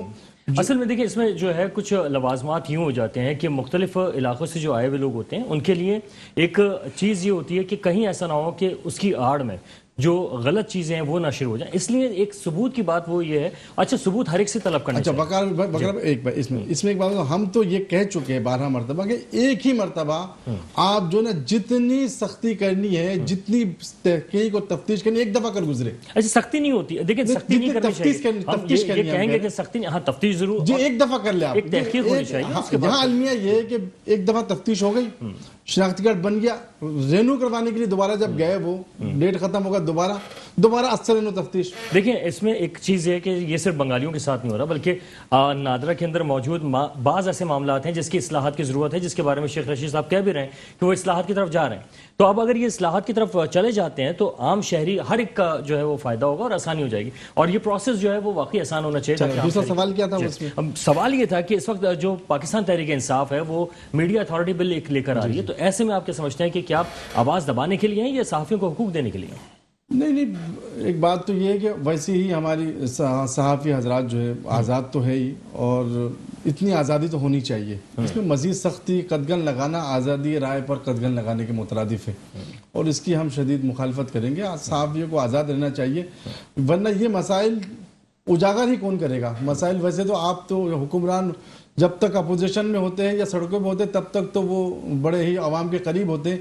اصل میں دیکھیں اس میں جو ہے کچھ لوازمات یوں ہو جاتے ہیں کہ مختلف علاقوں سے جو آئے ہوئے لوگ ہوتے ہیں ان کے لیے ایک چیز یہ ہوتی ہے کہ کہیں ایسا نہ ہو کہ اس کی آڑ میں جو غلط چیزیں ہیں وہ نہ شروع ہو جائیں، اس لیے ایک ثبوت کی بات وہ یہ ہے۔ اچھا، ثبوت ہر ایک سے طلب کرنا چاہیے۔ اچھا ایک بار اس میں ایک بات ہم تو یہ کہہ چکے ہیں 12 مرتبہ کہ ایک ہی مرتبہ آپ جو نا جتنی سختی کرنی ہے، جتنی تحقیق اور تفتیش کرنی، ایک دفعہ کر گزرے۔ ایسے سختی نہیں ہوتی، دیکھیں سختی نہیں کرنی چاہیے، ہم یہ کہیں گے کہ سختی نہیں، ہاں تفتیش ضرور جی ایک دفعہ کر لیں آپ، ایک تحقیق ہونی چاہیے۔ یہاں المیہ یہ ہے کہ ایک دفعہ تفتیش ہو گئی، شناختی کارڈ بن گیا، رینو کروانے کے لیے دوبارہ جب گئے وہ ڈیٹ ختم ہوگا، دوبارہ اثر رینو تفتیش۔ دیکھیں اس میں ایک چیز ہے کہ یہ صرف بنگالیوں کے ساتھ نہیں ہو رہا، بلکہ نادرا کے اندر موجود بعض ایسے معاملات ہیں جس کی اصلاحات کی ضرورت ہے، جس کے بارے میں شیخ رشید صاحب کہہ بھی رہے ہیں کہ وہ اصلاحات کی طرف جا رہے ہیں۔ تو اب اگر یہ اصلاحات کی طرف چلے جاتے ہیں تو عام شہری ہر ایک کا جو ہے وہ فائدہ ہوگا اور آسانی ہو جائے گی، اور یہ پروسیس جو ہے وہ واقعی آسان ہونا چاہیے۔ دوسرا سوال کیا تھا اس میں؟ سوال یہ تھا کہ اس وقت جو پاکستان تحریک انصاف ہے وہ میڈیا اتھارٹی بل لے کر آ رہی ہے، تو ایسے میں آپ کیا سمجھتے ہیں کہ کیا آواز دبانے کے لیے ہیں یا صحافیوں کو حقوق دینے کے لیے؟ نہیں، ایک بات تو یہ ہے کہ ویسے ہی ہماری صحافی حضرات جو ہے آزاد تو ہے ہی، اور اتنی آزادی تو ہونی چاہیے، اس میں مزید سختی قدغن لگانا آزادی رائے پر قدغن لگانے کے مترادف ہے، اور اس کی ہم شدید مخالفت کریں گے۔ صحافیوں کو آزاد رہنا چاہیے، ورنہ یہ مسائل اجاگر ہی کون کرے گا؟ مسائل ویسے تو آپ تو حکمران جب تک اپوزیشن میں ہوتے ہیں یا سڑکوں پہ ہوتے ہیں تب تک تو وہ بڑے ہی عوام کے قریب ہوتے ہیں،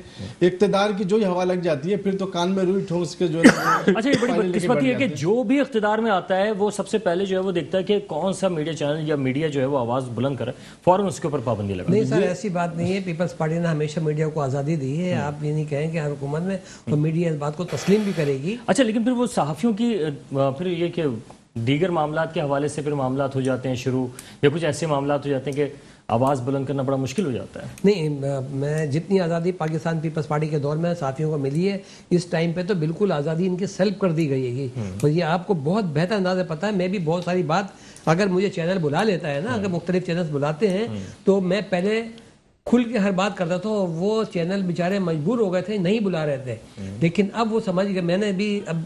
اقتدار کی جو ہی ہوا لگ جاتی ہے پھر تو کان میں روئی ٹھونس کے جو ہے۔ اچھا، یہ بڑی بدقسمتی ہے کہ جو بھی اقتدار میں آتا ہے وہ سب سے پہلے جو ہے وہ دیکھتا ہے کہ کون سا میڈیا چینل یا میڈیا جو ہے وہ آواز بلند کرے، فوراً اس کے اوپر پابندی لگا۔ نہیں سر، ایسی بات نہیں ہے، پیپلز پارٹی نے ہمیشہ میڈیا کو آزادی دی ہے، آپ یہ نہیں کہیں کہ ہر حکومت میں تو میڈیا اس بات کو تسلیم بھی کرے گی۔ اچھا، لیکن پھر وہ صحافیوں کی پھر یہ کہ دیگر معاملات کے حوالے سے پھر معاملات ہو جاتے ہیں شروع، یا کچھ ایسے معاملات ہو جاتے ہیں کہ آواز بلند کرنا بڑا مشکل ہو جاتا ہے۔ نہیں، میں جتنی آزادی پاکستان پیپلز پارٹی کے دور میں صحافیوں کو ملی ہے، اس ٹائم پہ تو بالکل آزادی ان کی سیلف کر دی گئی ہے، اور یہ آپ کو بہت بہتر اندازہ پتہ ہے۔ میں بھی بہت ساری بات، اگر مجھے چینل بلا لیتا ہے نا، اگر مختلف چینلز بلاتے ہیں تو میں پہلے کھل کے ہر بات کرتا تھا، وہ چینل بیچارے مجبور ہو گئے تھے، نہیں بلا رہے تھے، لیکن اب وہ سمجھ گئے۔ میں نے بھی اب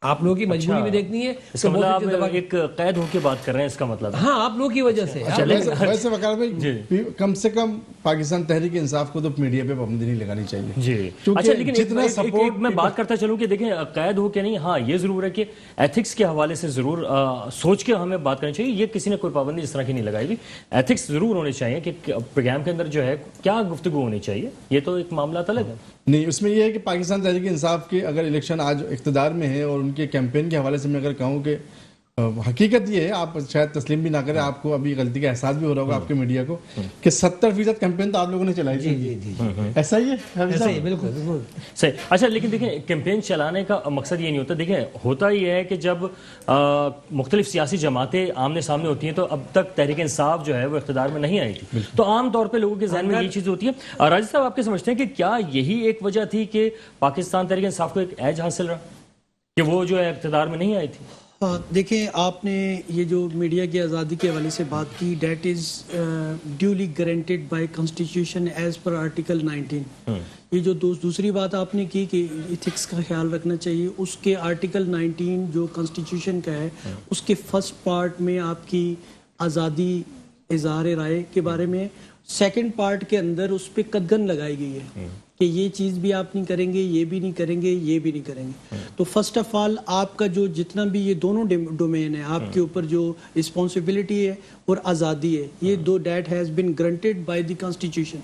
آپ لوگوں کی مجبوری بھی دیکھنی ہے، اس کا مطلب آپ ایک قید ہو کے بات کر رہے ہیں، اس کا مطلب ہاں آپ لوگوں کی وجہ سے۔ ویسے وقار بھائی کم سے کم پاکستان تحریک انصاف کو تو میڈیا پہ پابندی نہیں لگانی چاہیے جی۔ اچھا، لیکن جتنا سپورٹ میں بات کرتا چلوں کہ دیکھیں قید ہو کے نہیں، ہاں یہ ضرور ہے کہ ایتھکس کے حوالے سے ضرور سوچ کے ہمیں بات کرنی چاہیے۔ یہ کسی نے کوئی پابندی اس طرح کی نہیں لگائی ہوئی، ایتھکس ضرور ہونے چاہیے کہ پروگرام کے اندر جو ہے کیا گفتگو ہونی چاہیے، یہ تو ایک معاملات الگ ہے۔ نہیں، اس میں یہ ہے کہ پاکستان تحریک انصاف کے اگر الیکشن آج اقتدار میں ہے اور ان کے کیمپین کے حوالے سے میں اگر کہوں کہ حقیقت یہ ہے، آپ شاید تسلیم بھی نہ کریں، آپ کو ابھی غلطی کا احساس بھی ہو رہا ہوگا آپ کے میڈیا کو، کہ 70% کیمپین تو آپ لوگوں نے چلائی تھی۔ ایسا ہی ہے، بالکل صحیح۔ اچھا، لیکن دیکھیں کیمپین چلانے کا مقصد یہ نہیں ہوتا، دیکھیں ہوتا یہ ہے کہ جب مختلف سیاسی جماعتیں آمنے سامنے ہوتی ہیں، تو اب تک تحریک انصاف جو ہے وہ اقتدار میں نہیں آئی تھی، تو عام طور پہ لوگوں کے ذہن میں یہ چیز ہوتی ہے۔ راجد صاحب، آپ کے سمجھتے ہیں کہ کیا یہی ایک وجہ تھی کہ پاکستان تحریک انصاف کو ایک ایج حاصل رہا کہ وہ جو ہے اقتدار میں نہیں آئی تھی؟ دیکھیں، آپ نے یہ جو میڈیا کی آزادی کے حوالے سے بات کی، that is duly guaranteed by constitution as per article 19۔ یہ جو دوسری بات آپ نے کی کہ ایتھکس کا خیال رکھنا چاہیے، اس کے آرٹیکل 19 جو کانسٹیٹیوشن کا ہے، اس کے فرسٹ پارٹ میں آپ کی آزادی اظہار رائے کے بارے میں سیکنڈ پارٹ کے اندر اس پہ قدغن لگائی گئی ہے کہ یہ چیز بھی آپ نہیں کریں گے، یہ بھی نہیں کریں گے، یہ بھی نہیں کریں گے. تو فرسٹ آف آل آپ کا جو جتنا بھی یہ دونوں ڈومین ہے آپ کے اوپر جو رسپانسبلٹی ہے اور آزادی ہے، یہ دو that has been granted by the constitution.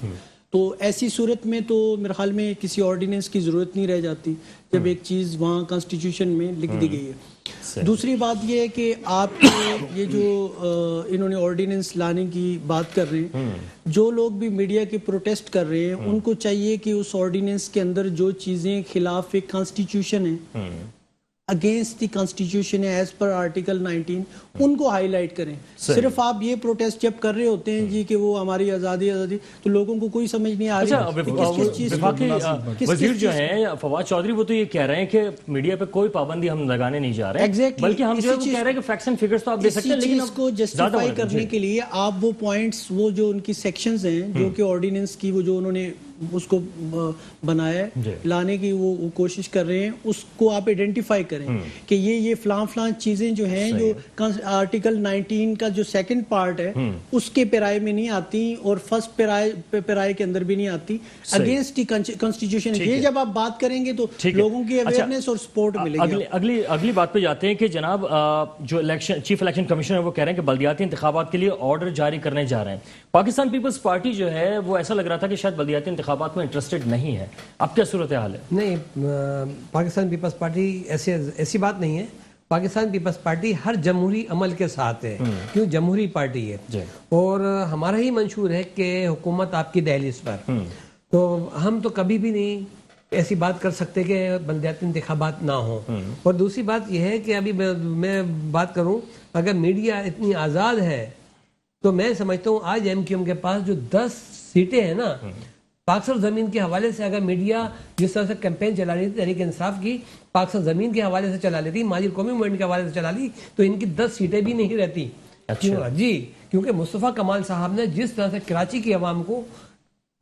تو ایسی صورت میں تو میرے خیال میں کسی آرڈیننس کی ضرورت نہیں رہ جاتی جب ایک چیز وہاں کانسٹیٹیوشن میں لکھ دی گئی ہے. دوسری بات یہ ہے کہ آپ یہ جو انہوں نے آرڈیننس لانے کی بات کر رہے ہیں، جو لوگ بھی میڈیا کے پروٹیسٹ کر رہے ہیں ان کو چاہیے کہ اس آرڈیننس کے اندر جو چیزیں خلاف ایک کانسٹیٹیوشن ہے، اگینسٹ دی کانسٹیٹیوشن ہے ایز پر آرٹیکل 19، ان کو ہائی لائٹ کریں. صرف آپ یہ پروٹیسٹ جب کر رہے ہوتے ہیں جی کہ وہ ہماری آزادی تو لوگوں کو کوئی سمجھ نہیں آ رہی. وزیر جو ہیں فواد چودھری وہ تو یہ کہہ رہے ہیں کہ میڈیا پہ کوئی پابندی ہم لگانے نہیں جا رہے ہیں، بلکہ ہم جو کہہ رہے ہیں کہ فیکٹس اینڈ فگرز تو آپ دے سکتے ہیں، لیکن اس کو جسٹیفائی کرنے کے لیے آپ وہ پوائنٹس، وہ جو ان کی سیکشنز ہیں جو کہ آرڈیننس کی وہ جو انہوں نے اس کو بنایا ہے لانے کی وہ کوشش کر رہے ہیں، اس کو آپ آئیڈینٹیفائی کریں کہ یہ فلاں چیزیں جو ہیں جو آرٹیکل 19 کا جو سیکنڈ پارٹ ہے اس کے پیرائے میں نہیں آتی اور فرسٹ پیرائے کے اندر بھی نہیں آتی، اگینسٹ دی کانسٹیٹیوشن. یہ جب آپ بات کریں گے تو لوگوں کی اویئرنیس اور سپورٹ ملے گی. اگلی بات پہ جاتے ہیں کہ جناب جو چیف الیکشن کمیشنر ہے وہ کہہ رہے ہیں کہ بلدیاتی انتخابات کے لیے آرڈر جاری کرنے جا رہے ہیں. پاکستان پیپلز پارٹی جو ہے وہ ایسا لگ رہا تھا کہ شاید بلدیاتی انتخابات میں انٹرسٹڈ نہیں ہے، اب کیا صورتحال ہے؟ نہیں، پاکستان پیپلز پارٹی ایسی بات نہیں ہے. پاکستان پیپلز پارٹی ہر جمہوری عمل کے ساتھ ہے، کیوں جمہوری پارٹی ہے، اور ہمارا ہی منشور ہے کہ حکومت آپ کی دہلیز پر. تو ہم تو کبھی بھی نہیں ایسی بات کر سکتے کہ بلدیاتی انتخابات نہ ہوں. اور دوسری بات یہ ہے کہ ابھی میں بات کروں، اگر میڈیا اتنی آزاد ہے تو میں سمجھتا ہوں آج ایم کیو ایم کے پاس جو 10 سیٹیں ہیں نا، پاک سرزمین کے حوالے سے اگر میڈیا جس طرح سے کیمپین چلا رہی تھی تحریک انصاف کی، پاک سرزمین کے حوالے سے چلا لیتی، ماجد قومی موومنٹ کے حوالے سے چلا لی، تو ان کی 10 سیٹیں بھی نہیں رہتی. جی، کیونکہ مصطفیٰ کمال صاحب نے جس طرح سے کراچی کی عوام کو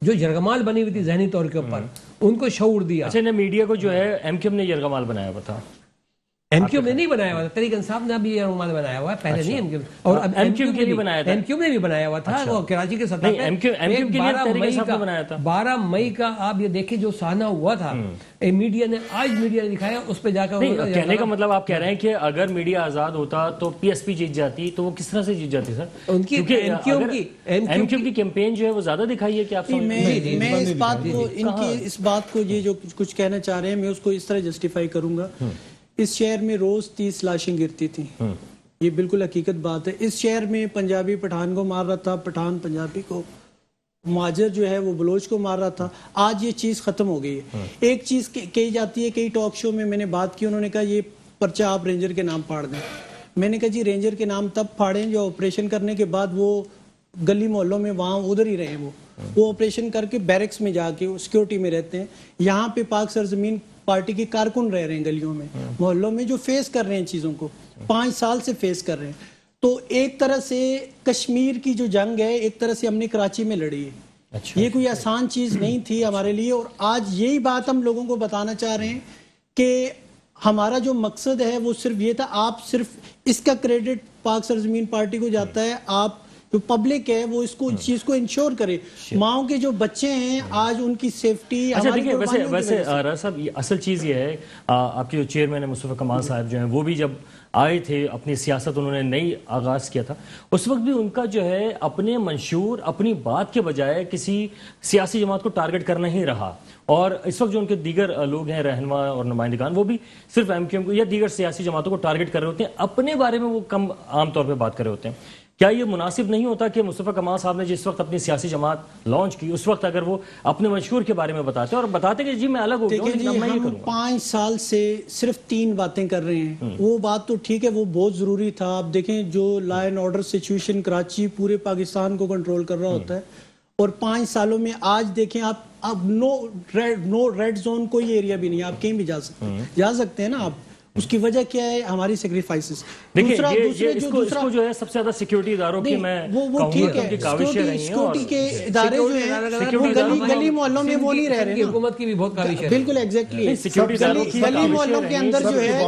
جو یرغمال بنی ہوئی تھی ذہنی طور کے اوپر، ان کو شعور دیا. اچھا، میڈیا کو جو ہے ایم کیو ایم نے یرغمال بنایا ہوا تھا، ایم کیو نے نہیں بنایا ہوا تھا، تحریک انصاف نے ابھی یرغمال بنایا ہوا ہے، پہلے نہیں ایم کیو، اور ایم کیو نے بنایا تھا، ایم کیو نے بھی بنایا ہوا تھا وہ کراچی کے سطح پہ. ایم کیو کے لیے تحریک انصاف نے بنایا تھا. 12 مئی کا آپ یہ دیکھیں جو سانحہ ہوا تھا، میڈیا نے دکھایا، اس پہ جا کر کہنے کا مطلب آپ کہہ رہے ہیں کہ اگر میڈیا آزاد ہوتا تو پی ایس پی جیت جاتی، تو وہ کس طرح سے جیت جاتی سر؟ ان کی ایم کیو کی کیمپین جو ہے وہ زیادہ دکھائی ہے کہ آپ میں اس بات کو اس بات کو یہ جو کچھ کہنا چاہ رہے ہیں میں اس کو اس طرح جسٹیفائی کروں گا. اس شہر میں روز 30 لاشیں گرتی تھیں، یہ بالکل حقیقت بات ہے. اس شہر میں پنجابی پٹھان کو مار رہا تھا، پٹھان پنجابی کو، مہاجر جو ہے وہ بلوچ کو مار رہا تھا. آج یہ چیز ختم ہو گئی ہے. ایک چیز کہی جاتی ہے، کئی ٹاک شو میں نے بات کی، انہوں نے کہا یہ پرچہ آپ رینجر کے نام پھاڑ دیں. میں نے کہا جی رینجر کے نام تب پھاڑیں جو آپریشن کرنے کے بعد وہ گلی محلوں میں وہاں ادھر ہی رہے، وہ آپریشن کر کے بیرکس میں جا کے سیکورٹی میں رہتے ہیں. یہاں پہ پاک سرزمین پارٹی کے کارکن رہ رہے ہیں گلیوں میں، محلوں میں، جو فیس کر رہے ہیں چیزوں کو، 5 سال سے فیس کر رہے ہیں. تو ایک طرح سے کشمیر کی جو جنگ ہے ایک طرح سے ہم نے کراچی میں لڑی ہے. یہ کوئی آسان چیز نہیں تھی ہمارے لیے، اور آج یہی بات ہم لوگوں کو بتانا چاہ رہے ہیں کہ ہمارا جو مقصد ہے وہ صرف یہ تھا. آپ صرف اس کا کریڈٹ پاک سرزمین پارٹی کو جاتا ہے، آپ جو پبلک ہے وہ اس کو چیز کو انشور کرے. ماؤں کے جو بچے ہیں آج ان کی سیفٹی. اچھا دیکھیں، ویسے راز صاحب اصل چیز یہ ہے، آپ کے جو چیئرمین ہیں مصطفیٰ کمال صاحب جو ہیں وہ بھی جب آئے تھے اپنی سیاست انہوں نے نئی آغاز کیا تھا، اس وقت بھی ان کا جو ہے اپنے منشور اپنی بات کے بجائے کسی سیاسی جماعت کو ٹارگٹ کرنا ہی رہا. اور اس وقت جو ان کے دیگر لوگ ہیں رہنما اور نمائندگان، وہ بھی صرف ایم کیو ایم کو یا دیگر سیاسی جماعتوں کو ٹارگٹ کر رہے ہوتے ہیں، اپنے بارے میں وہ کم عام طور پہ بات کر رہے ہوتے ہیں. کیا یہ مناسب نہیں ہوتا کہ مصطفیٰ کمال صاحب نے جس وقت اپنی سیاسی جماعت لانچ کی اس وقت اگر وہ اپنے منشور کے بارے میں بتاتے اور بتاتے کہ جی میں الگ ہو گیا ہوں، لیکن اب میں یہ کروں گا. 5 سال سے صرف 3 باتیں کر رہے ہیں. وہ بات تو ٹھیک ہے، وہ بہت ضروری تھا. آپ دیکھیں جو law and order situation Karachi پورے پاکستان کو کنٹرول کر رہا ہوتا ہے، اور 5 سالوں میں آج دیکھیں آپ اب نو ریڈ زون کوئی ایریا بھی نہیں، آپ کہیں بھی جا سکتے ہیں نا آپ. اس کی وجہ کیا ہے؟ ہماری سیکریفائسز. دیکھیں اس کو جو ہے سب سے زیادہ سیکیورٹی اداروں کی میں وہ ٹھیک ہے، سیکورٹی کے ادارے جو ہیں وہ گلی محلوں میں وہ نہیں رہ رہے، حکومت کی بھی بہت کاوش ہے. بالکل ایگزیکٹلی. گلی محلوں کے اندر جو ہے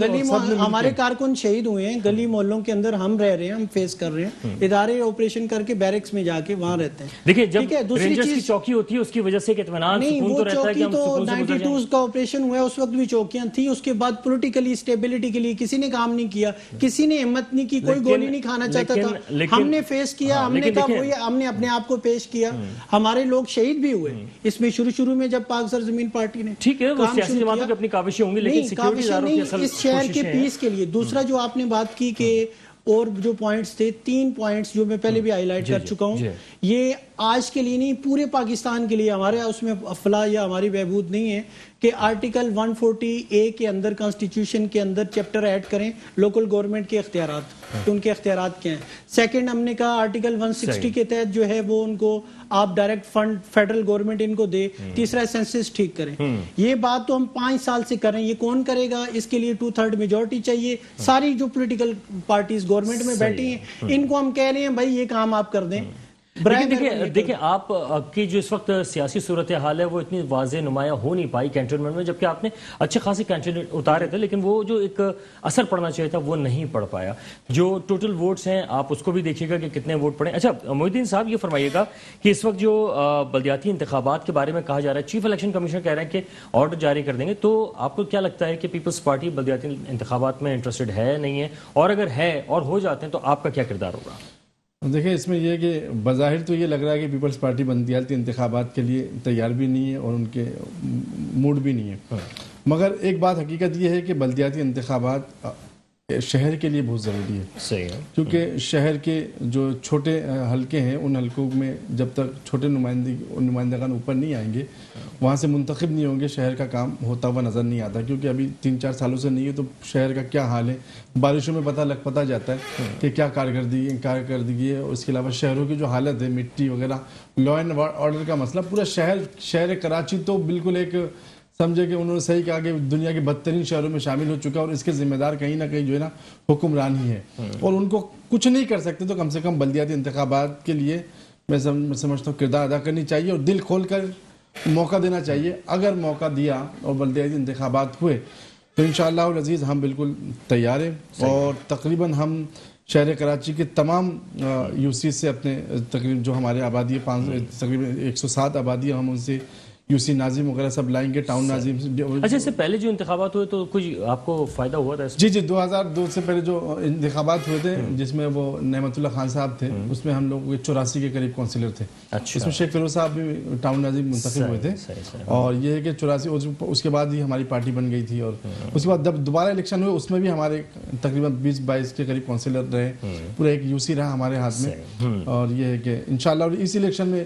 گلی ہمارے کارکن شہید ہوئے ہیں، گلی محلوں کے اندر ہم رہ رہے ہیں، ہم فیس کر رہے ہیں. ادارے آپریشن کر کے بیرکس میں جا کے وہاں رہتے ہیں. دیکھیں جب رینجرز کی چوکی ہوتی ہے اس کی وجہ سے ایک اطمینان سکون تو رہتا ہے کہ ہم سکون سے گزر جائیں. 92 کا آپریشن ہوا ہے، اس وقت بھی چوکیاں تھیں. اس کے بعد پولیٹیکلی اسٹیبلٹی کے لیے کسی نے کام نہیں کیا، کسی نے ہمت نہیں کی، کوئی گولی نہیں کھانا چاہتا تھا. ہم نے فیس کیا، ہم نے کہا وہی، ہم نے اپنے آپ کو پیش کیا. ہمارے لوگ شہید بھی ہوئے اس میں شروع میں جب پاک سرزمین پارٹی نے. ٹھیک ہے، وہ سیاسی جماعتوں کی اپنی کاوشیں ہوں گی، لیکن سیکیورٹی اداروں کی اصل اس شہر کے پیس کے لیے. دوسرا جو آپ نے بات کی کہ اور جو پوائنٹس تھے، 3 پوائنٹس جو میں پہلے بھی ہائی لائٹ کر چکا ہوں، یہ آج کے لیے نہیں پورے پاکستان کے لیے ہمارے اس میں فلاح یا ہماری بہبود نہیں ہے کہ آرٹیکل 140A کے اندر کانسٹیٹیوشن کے اندر چیپٹر ایڈ کریں لوکل گورنمنٹ کے اختیارات، کہ ان کے اختیارات کیا ہیں. سیکنڈ ہم نے کہا آرٹیکل 160 کے تحت جو ہے وہ ان کو آپ ڈائریکٹ فنڈ فیڈرل گورنمنٹ ان کو دے. تیسرا سینسس ٹھیک کریں. یہ بات تو ہم 5 سال سے کریں. یہ کون کرے گا؟ اس کے لیے 2/3 میجورٹی چاہیے. ساری جو پولیٹیکل پارٹیز گورنمنٹ میں بیٹھی ہیں ان کو ہم کہہ رہے ہیں بھائی یہ کام آپ کر دیں. دیکھیں آپ کی جو اس وقت سیاسی صورتحال ہے وہ اتنی واضح نمایاں ہو نہیں پائی کینٹونمنٹ میں، جبکہ آپ نے اچھے خاصے کینڈیڈیٹ اتارے تھے، لیکن وہ جو ایک اثر پڑنا چاہیے تھا وہ نہیں پڑ پایا. جو ٹوٹل ووٹس ہیں آپ اس کو بھی دیکھیے گا کہ کتنے ووٹ پڑے. اچھا محی الدین صاحب یہ فرمائیے گا کہ اس وقت جو بلدیاتی انتخابات کے بارے میں کہا جا رہا ہے، چیف الیکشن کمیشنر کہہ رہے ہیں کہ آرڈر جاری کر دیں گے، تو آپ کو کیا لگتا ہے کہ پیپلز پارٹی بلدیاتی انتخابات میں انٹرسٹڈ ہے نہیں ہے، اور اگر ہے اور ہو جاتے ہیں تو آپ کا کیا کردار ہوگا؟ دیکھیں اس میں یہ کہ بظاہر تو یہ لگ رہا ہے کہ پیپلز پارٹی بلدیاتی انتخابات کے لیے تیار بھی نہیں ہے اور ان کے موڈ بھی نہیں ہے. مگر ایک بات حقیقت یہ ہے کہ بلدیاتی انتخابات شہر کے لیے بہت ضروری ہے. صحیح ہے. کیونکہ شہر کے جو چھوٹے حلقے ہیں ان حلقوں میں جب تک چھوٹے نمائندگان اوپر نہیں آئیں گے، وہاں سے منتخب نہیں ہوں گے، شہر کا کام ہوتا ہوا نظر نہیں آتا. کیونکہ ابھی 3-4 سالوں سے نہیں ہے تو شہر کا کیا حال ہے بارشوں میں پتہ جاتا ہے کہ کیا کارکردگی ہے. اور اس کے علاوہ شہروں کی جو حالت ہے، مٹی وغیرہ، لا اینڈ آرڈر کا مسئلہ، پورا شہر کراچی تو بالکل ایک سمجھے کہ انہوں نے صحیح کہا کہ دنیا کے بدترین شہروں میں شامل ہو چکا، اور اس کے ذمہ دار کہیں نہ کہیں جو ہے نا حکمران ہی ہے. اور ان کو کچھ نہیں کر سکتے تو کم سے کم بلدیاتی انتخابات کے لیے میں سمجھتا ہوں کردار ادا کرنی چاہیے اور دل کھول کر موقع دینا چاہیے. اگر موقع دیا اور بلدیاتی انتخابات ہوئے تو انشاءاللہ العزیز ہم بالکل تیار ہیں. اور تقریباً ہم شہر کراچی کے تمام یو سی سے اپنے تقریباً جو ہمارے آبادی ہے تقریباً 107 آبادی، ہم ان سے یو سی ناظم وغیرہ سب لائیں گے. ٹاؤن ناظم. اچھا اس سے پہلے جو انتخابات ہوئے تو کچھ آپ کو فائدہ ہوا تھا؟ جی 2002 سے پہلے جو انتخابات ہوئے تھے جس میں وہ نعمت اللہ خان صاحب تھے، اس میں ہم لوگ 84 کے قریب کونسلر تھے. اس میں شیخ فیروز صاحب بھی ٹاؤن ناظم منتخب ہوئے تھے. اور یہ ہے کہ 84 اس کے بعد ہی ہماری پارٹی بن گئی تھی. اور اس کے بعد جب دوبارہ الیکشن ہوئے اس میں بھی ہمارے تقریباً 20-22 کے قریب کونسلر رہے. پورا ایک یو سی رہا ہمارے ہاتھ میں. اور یہ ہے کہ انشاءاللہ اور اس الیکشن میں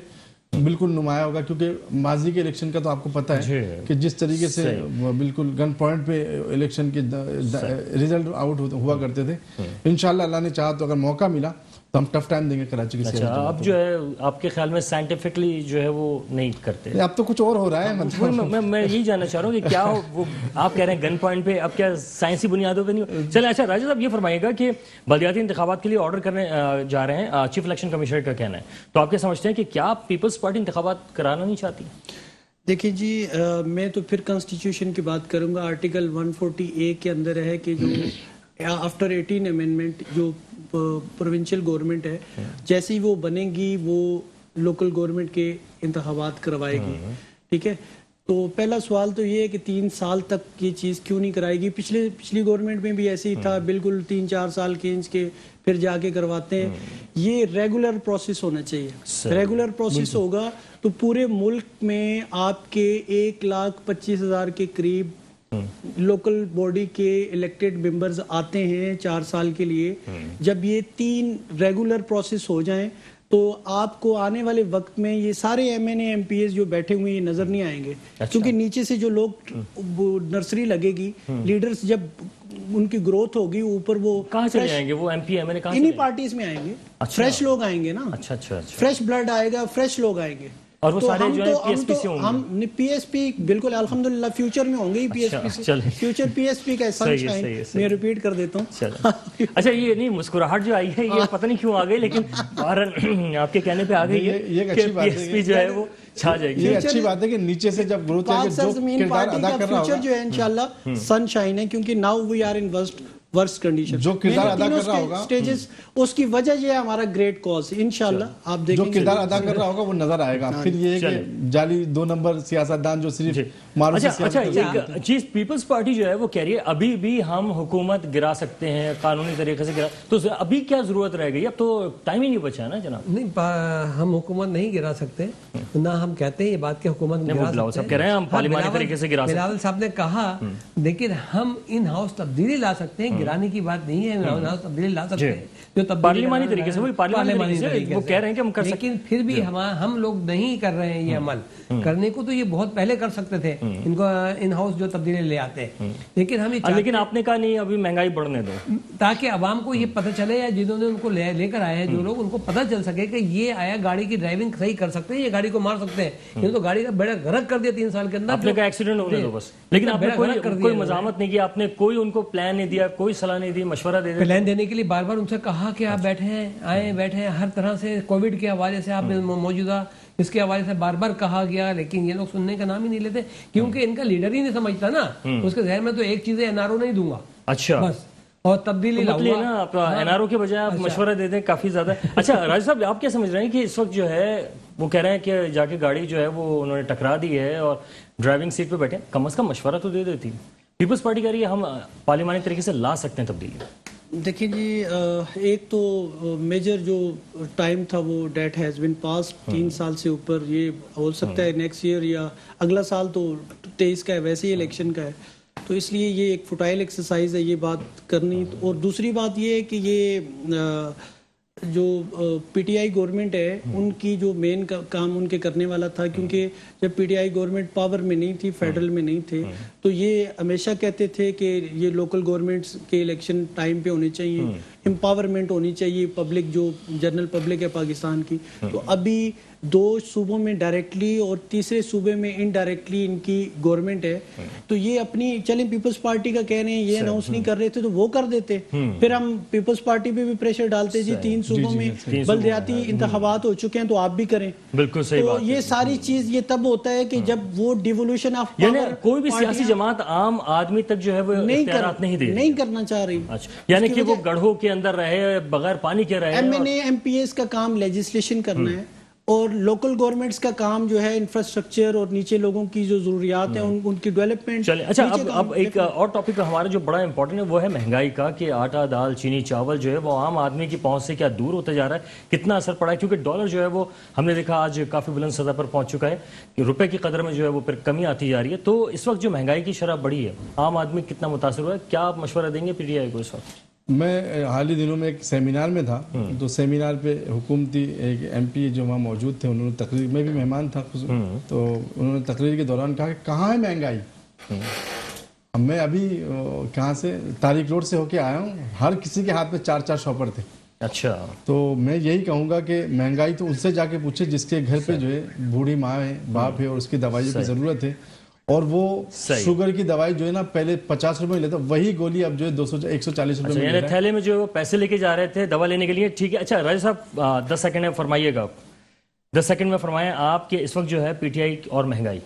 بالکل نمایاں ہوگا، کیونکہ ماضی کے الیکشن کا تو آپ کو پتہ ہے کہ جس طریقے سے بالکل گن پوائنٹ پہ الیکشن کے ریزلٹ آؤٹ ہوا کرتے تھے. انشاءاللہ اللہ نے چاہا تو اگر موقع ملا تو ہم ٹف ٹائم دیں گے کراچی کی. اچھا اب جو ہے آپ کے خیال میں سائنٹیفکلی جو ہے وہ نہیں کرتے؟ اب تو کچھ اور ہو رہا ہے. میں یہی جاننا چاہ رہا ہوں کہ کیا وہ آپ کہہ رہے ہیں گن پوائنٹ پہ، اب کیا سائنسی بنیادوں پہ نہیں؟ چلیں اچھا راجہ صاحب یہ فرمائیے گا کہ بلدیاتی انتخابات کے لیے آرڈر کرنے جا رہے ہیں، چیف الیکشن کمیشنر کا کہنا ہے، تو آپ کیا سمجھتے ہیں کہ کیا پیپلز پارٹی انتخابات کرانا نہیں چاہتی؟ دیکھیں جی میں تو پھر کانسٹیٹیوشن کی بات کروں گا. آرٹیکل 140A کے اندر ہے کہ جو آفٹر 18 امینڈمنٹ جو پروونشل گورنمنٹ ہے جیسے ہی وہ بنے گی وہ لوکل گورنمنٹ کے انتخابات کروائے گی. ٹھیک ہے، تو پہلا سوال تو یہ ہے کہ 3 سال تک یہ چیز کیوں نہیں کرائے گی؟ پچھلی گورنمنٹ میں بھی ایسے ہی تھا، بالکل 3-4 سال کھینچ کے پھر جا کے کرواتے ہیں. یہ ریگولر پروسیس ہونا چاہیے. ریگولر پروسیس ہوگا تو پورے ملک میں آپ کے 1,25,000 کے قریب لوکل باڈی کے الیکٹڈ ممبرز آتے ہیں 4 سال کے لیے. جب یہ 3 ریگولر پروسیس ہو جائیں تو آپ کو آنے والے وقت میں یہ سارے M N A M P S جو بیٹھے ہوئے یہ نظر نہیں آئیں گے. کیونکہ نیچے سے جو لوگ نرسری لگے گی، لیڈرز جب ان کی گروتھ ہوگی اوپر وہ کہاں چلے جائیں گے؟ وہ ایم پی ایم این اے کہاں انہی پارٹیز میں آئیں گے. فریش لوگ آئیں گے نا. اچھا فریش بلڈ آئے گا، فریش لوگ آئیں گے. اور وہ تو سارے ہم جو ہے تو پی ایس پی سے ہوں گے. ہم پی ایس پی بالکل الحمدللہ فیوچر میں ہوں گے ہی پی ایس پی سے. چلیں. فیوچر پی ایس پی کا سن شائن میں ریپیٹ کر دیتا ہوں. چلیں. اچھا یہ نہیں مسکراہٹ جو آئی ہے یہ پتہ نہیں کیوں آ گئی لیکن بہرحال آپ کے کہنے پہ آ گئی ہے یہ ایک کہ اچھی پی بات ایس ہے پی جو ہے وہ چھا جائے گی. یہ اچھی بات ہے کہ نیچے سے جب گروتھ ہے پاک کہ جو سرزمین کردار پارٹی ادا کا کر رہا فیوچر ہوگا جو ہے انشاءاللہ سن شائن ہے کیونکہ now we are in worst condition. جو کردار ادا کر رہا ہوگا سٹیجز اس کی وجہ یہ ہے ہمارا گریٹ کاز انشاءاللہ آپ جو دیکھیں گے کردار ادا کر رہا ہوگا وہ نظر آئے گا. پھر یہ ہے کہ جعلی 2 نمبر سیاستدان جو صرف معروف اچھا ایک چیز پیپلز پارٹی جو ہے وہ کہہ رہی ہے ابھی بھی ہم حکومت گرا سکتے ہیں قانونی طریقے سے گرا, تو ابھی کیا ضرورت رہ گئی؟ اب تو ٹائم ہی نہیں بچا نا جناب. نہیں ہم حکومت نہیں گرا سکتے, نہ ہم کہتے ہیں یہ بات کہ حکومت گرا سکتے ہیں. کہہ رہے ہیں ہم پارلیمانی طریقے سے گرا سکتے ہیں. بلاول صاحب نے کہا لیکن ہم ان ہاؤس تبدیلی لا سکتے ہیں, گرانے کی بات نہیں ہے. ان ہاؤس تبدیلی لا سکتے ہیں جو پارلیمانی طریقے سے, پارلیمانی طریقے سے وہ کہہ رہے ہیں کہ ہم کر سکتے ہیں. لیکن پھر بھی ہم لوگ نہیں کر رہے ہیں یہ عمل. کرنے کو تو یہ بہت پہلے کر سکتے تھے ان کو ان ہاؤس جو تبدیلی لے آتے, لیکن آپ نے کہا نہیں ابھی مہنگائی بڑھنے دو تاکہ عوام کو یہ پتہ چلے یا جنہوں نے ان کو لے کر آیا ہے جو لوگ, ان کو پتہ چل سکے کہ یہ آیا گاڑی کی ڈرائیونگ صحیح کر سکتے ہیں, یہ گاڑی کو مار سکتے ہیں. یہ تو گاڑی کا بڑا غرق کر دیا 3 سال کے اندر. آپ نے کہا ایکسیڈنٹ ہونے دو بس, لیکن آپ نے کوئی مزاحمت نہیں کیا, آپ نے کوئی ان کو پلان نہیں دیا, کوئی صلاح نہیں دی, مشورہ دے دیا. پلان دینے کے لیے بار بار ان سے کہا کہ آپ بیٹھے ہیں, آئیں بیٹھے ہیں, ہر طرح سے کووڈ کے حوالے سے آپ موجودہ اس کے حوالے سے بار بار کہا گیا, لیکن یہ لوگ سننے کا نام ہی نہیں لیتے کیونکہ ان کا لیڈر ہی نہیں سمجھتا نا. اس کے ذہن میں تو ایک چیز ہے این آر او نہیں دوں گا اچھا بس, اور تبدیلی لاؤں نا آپ این آر او کے بجائے آپ مشورہ دے دیں کافی زیادہ. اچھا راجہ صاحب آپ کیا سمجھ رہے ہیں کہ اس وقت جو ہے وہ کہہ رہے ہیں کہ جا کے گاڑی جو ہے وہ انہوں نے ٹکرا دی ہے اور ڈرائیونگ سیٹ پہ بیٹھے, کم از کم مشورہ تو دے دیتی. پیپلز پارٹی کہہ رہی ہے ہم پارلیمانی طریقے سے لا سکتے ہیں تبدیلی. دیکھیں جی ایک تو میجر جو ٹائم تھا وہ ڈیٹ ہیز بن پاس 3 سال سے اوپر, یہ ہو سکتا ہے نیکسٹ ایئر یا اگلا سال تو 23 کا ہے, ویسے ہی الیکشن کا ہے, تو اس لیے یہ ایک فوٹائل ایکسرسائز ہے یہ بات کرنی. اور دوسری بات یہ ہے کہ یہ جو پی ٹی آئی گورنمنٹ ہے ان کی جو مین کام ان کے کرنے والا تھا, کیونکہ جب P T I government power میں نہیں تھی, فیڈرل میں نہیں تھے, تو یہ ہمیشہ کہتے تھے کہ یہ لوکل گورنمنٹس کے الیکشن ٹائم پہ ہونے چاہیے, امپاورمنٹ ہونی چاہیے پبلک, جو جنرل پبلک ہے پاکستان کی. تو ابھی 2 صوبوں میں ڈائریکٹلی اور تیسرے صوبے میں انڈائریکٹلی ان کی گورنمنٹ ہے, تو یہ اپنی چلیں پیپلز پارٹی کا کہہ رہے ہیں یہ اناؤنس نہیں کر رہے تھے تو وہ کر دیتے, پھر ہم پیپلز پارٹی پہ بھی پریشر ڈالتے جی 3 صوبوں میں بلدیاتی انتخابات ہو چکے ہیں تو آپ بھی کریں. بالکل صحیح بات. تو یہ ساری چیز یہ تب ہوتا ہے کہ جب وہ ڈیوولوشن آف یعنی کوئی بھی سیاسی جماعت عام آدمی تک جو ہے وہ اختیارات نہیں دے رہی, نہیں کرنا چاہ رہی. یعنی کہ وہ گڑھوں کے اندر رہے, بغیر پانی کے رہے. M N A M P S کا کام لیجسلیشن کرنا ہے, اور لوکل گورنمنٹس کا کام جو ہے انفراسٹرکچر اور نیچے لوگوں کی جو ضروریات ہیں ان کی ڈیولپمنٹ. اچھا اب ایک اور ٹاپک ہمارا جو بڑا امپورٹنٹ ہے وہ ہے مہنگائی کا, کہ آٹا دال چینی چاول جو ہے وہ عام آدمی کی پہنچ سے کیا دور ہوتا جا رہا ہے, کتنا اثر پڑا ہے, کیونکہ ڈالر جو ہے وہ ہم نے دیکھا آج کافی بلند سطح پر پہنچ چکا ہے, کہ روپے کی قدر میں جو ہے وہ پھر کمی آتی جا رہی ہے. تو اس وقت جو مہنگائی کی شرح بڑھی ہے, عام آدمی کتنا متاثر ہوا ہے, کیا آپ مشورہ دیں گے پی ٹی آئی کو اس وقت؟ میں حال ہی دنوں میں ایک سیمینار میں تھا, تو سیمینار پہ حکومتی ایک ایم پی جو وہاں موجود تھے, انہوں نے تقریر میں بھی مہمان تھا, تو انہوں نے تقریر کے دوران کہا کہ کہاں ہے مہنگائی. میں ابھی کہاں سے تاریخ روڈ سے ہو کے آیا ہوں, ہر کسی کے ہاتھ میں 4 شاپر تھے. اچھا, تو میں یہی کہوں گا کہ مہنگائی تو ان سے جا کے پوچھے جس کے گھر پہ جو ہے بوڑھی ماں ہے, باپ ہے, اور اس کی دوائیوں کی ضرورت ہے, اور وہ شوگر کی دوائی جو ہے نا پہلے 50 روپے میں لیتا, وہی گولی اب جو ہے 140 روپے میں. یعنی تھیلے میں جو پیسے لے کے جا رہے تھے دوا لینے کے لیے. ٹھیک ہے, اچھا راجہ صاحب 10 سیکنڈ میں فرمائیے گا, 10 سیکنڈ میں فرمائیں آپ کے اس وقت جو ہے پی ٹی آئی اور مہنگائی.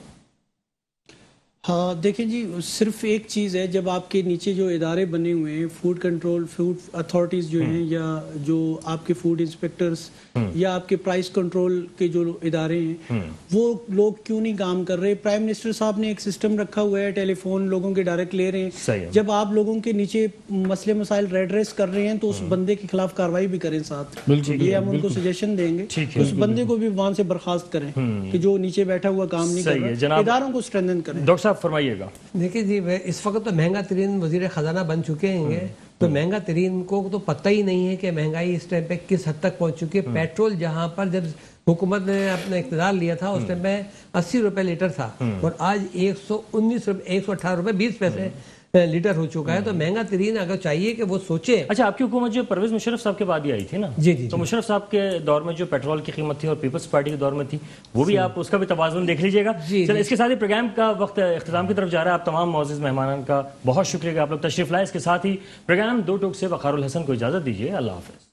ہاں دیکھیں جی, صرف ایک چیز ہے, جب آپ کے نیچے جو ادارے بنے ہوئے ہیں, فوڈ کنٹرول, فوڈ اتھارٹیز جو ہیں, یا جو آپ کے فوڈ انسپیکٹرز یا آپ کے پرائس کنٹرول کے جو ادارے ہیں, وہ لوگ کیوں نہیں کام کر رہے؟ پرائم منسٹر صاحب نے ایک سسٹم رکھا ہوا ہے, ٹیلی فون لوگوں کے ڈائریکٹ لے رہے ہیں. جب آپ لوگوں کے نیچے مسئلے مسائل ریڈریس کر رہے ہیں تو اس بندے کے خلاف کارروائی بھی کریں ساتھ. یہ ہم ان کو سجیشن دیں گے, اس بندے کو بھی وہاں سے برخاست کریں کہ جو نیچے بیٹھا ہوا کام نہیں کر رہا, اداروں کو اسٹرینتھن کریں. ڈاکٹر صاحب فرمائیے گا. دیکھیں جی, اس وقت تو مہنگا ترین وزیر خزانہ بن چکے ہیں, تو مہنگا ترین کو تو پتہ ہی نہیں ہے کہ مہنگائی اس ٹائم پہ کس حد تک پہنچ چکی ہے. پیٹرول جہاں پر جب حکومت نے اپنا اقتدار لیا تھا اس ٹائم پہ 80 روپے لیٹر تھا, اور آج 119 روپے 118 روپے 20 پیسے لیڈر ہو چکا ہے، تو مہنگا ترین اگر چاہیے کہ وہ سوچے. اچھا، آپ کی حکومت جو پرویز مشرف صاحب کے بعد ہی آئی تھی نا؟ جی جی تو مشرف صاحب کے دور میں جو پیٹرول کی قیمت تھی اور پیپلز پارٹی کے دور میں تھی، وہ بھی آپ اس کا بھی توازن دیکھ لیجئے گا. چلیں اس کے ساتھ ہی پروگرام کا وقت اختتام کی طرف جا رہا ہے. آپ تمام معزز مہمانان کا بہت شکریہ کہ آپ لوگ تشریف لائے. اس کے ساتھ ہی پروگرام دو ٹوک سے وقار الحسن کو اجازت دیجیے. اللہ حافظ.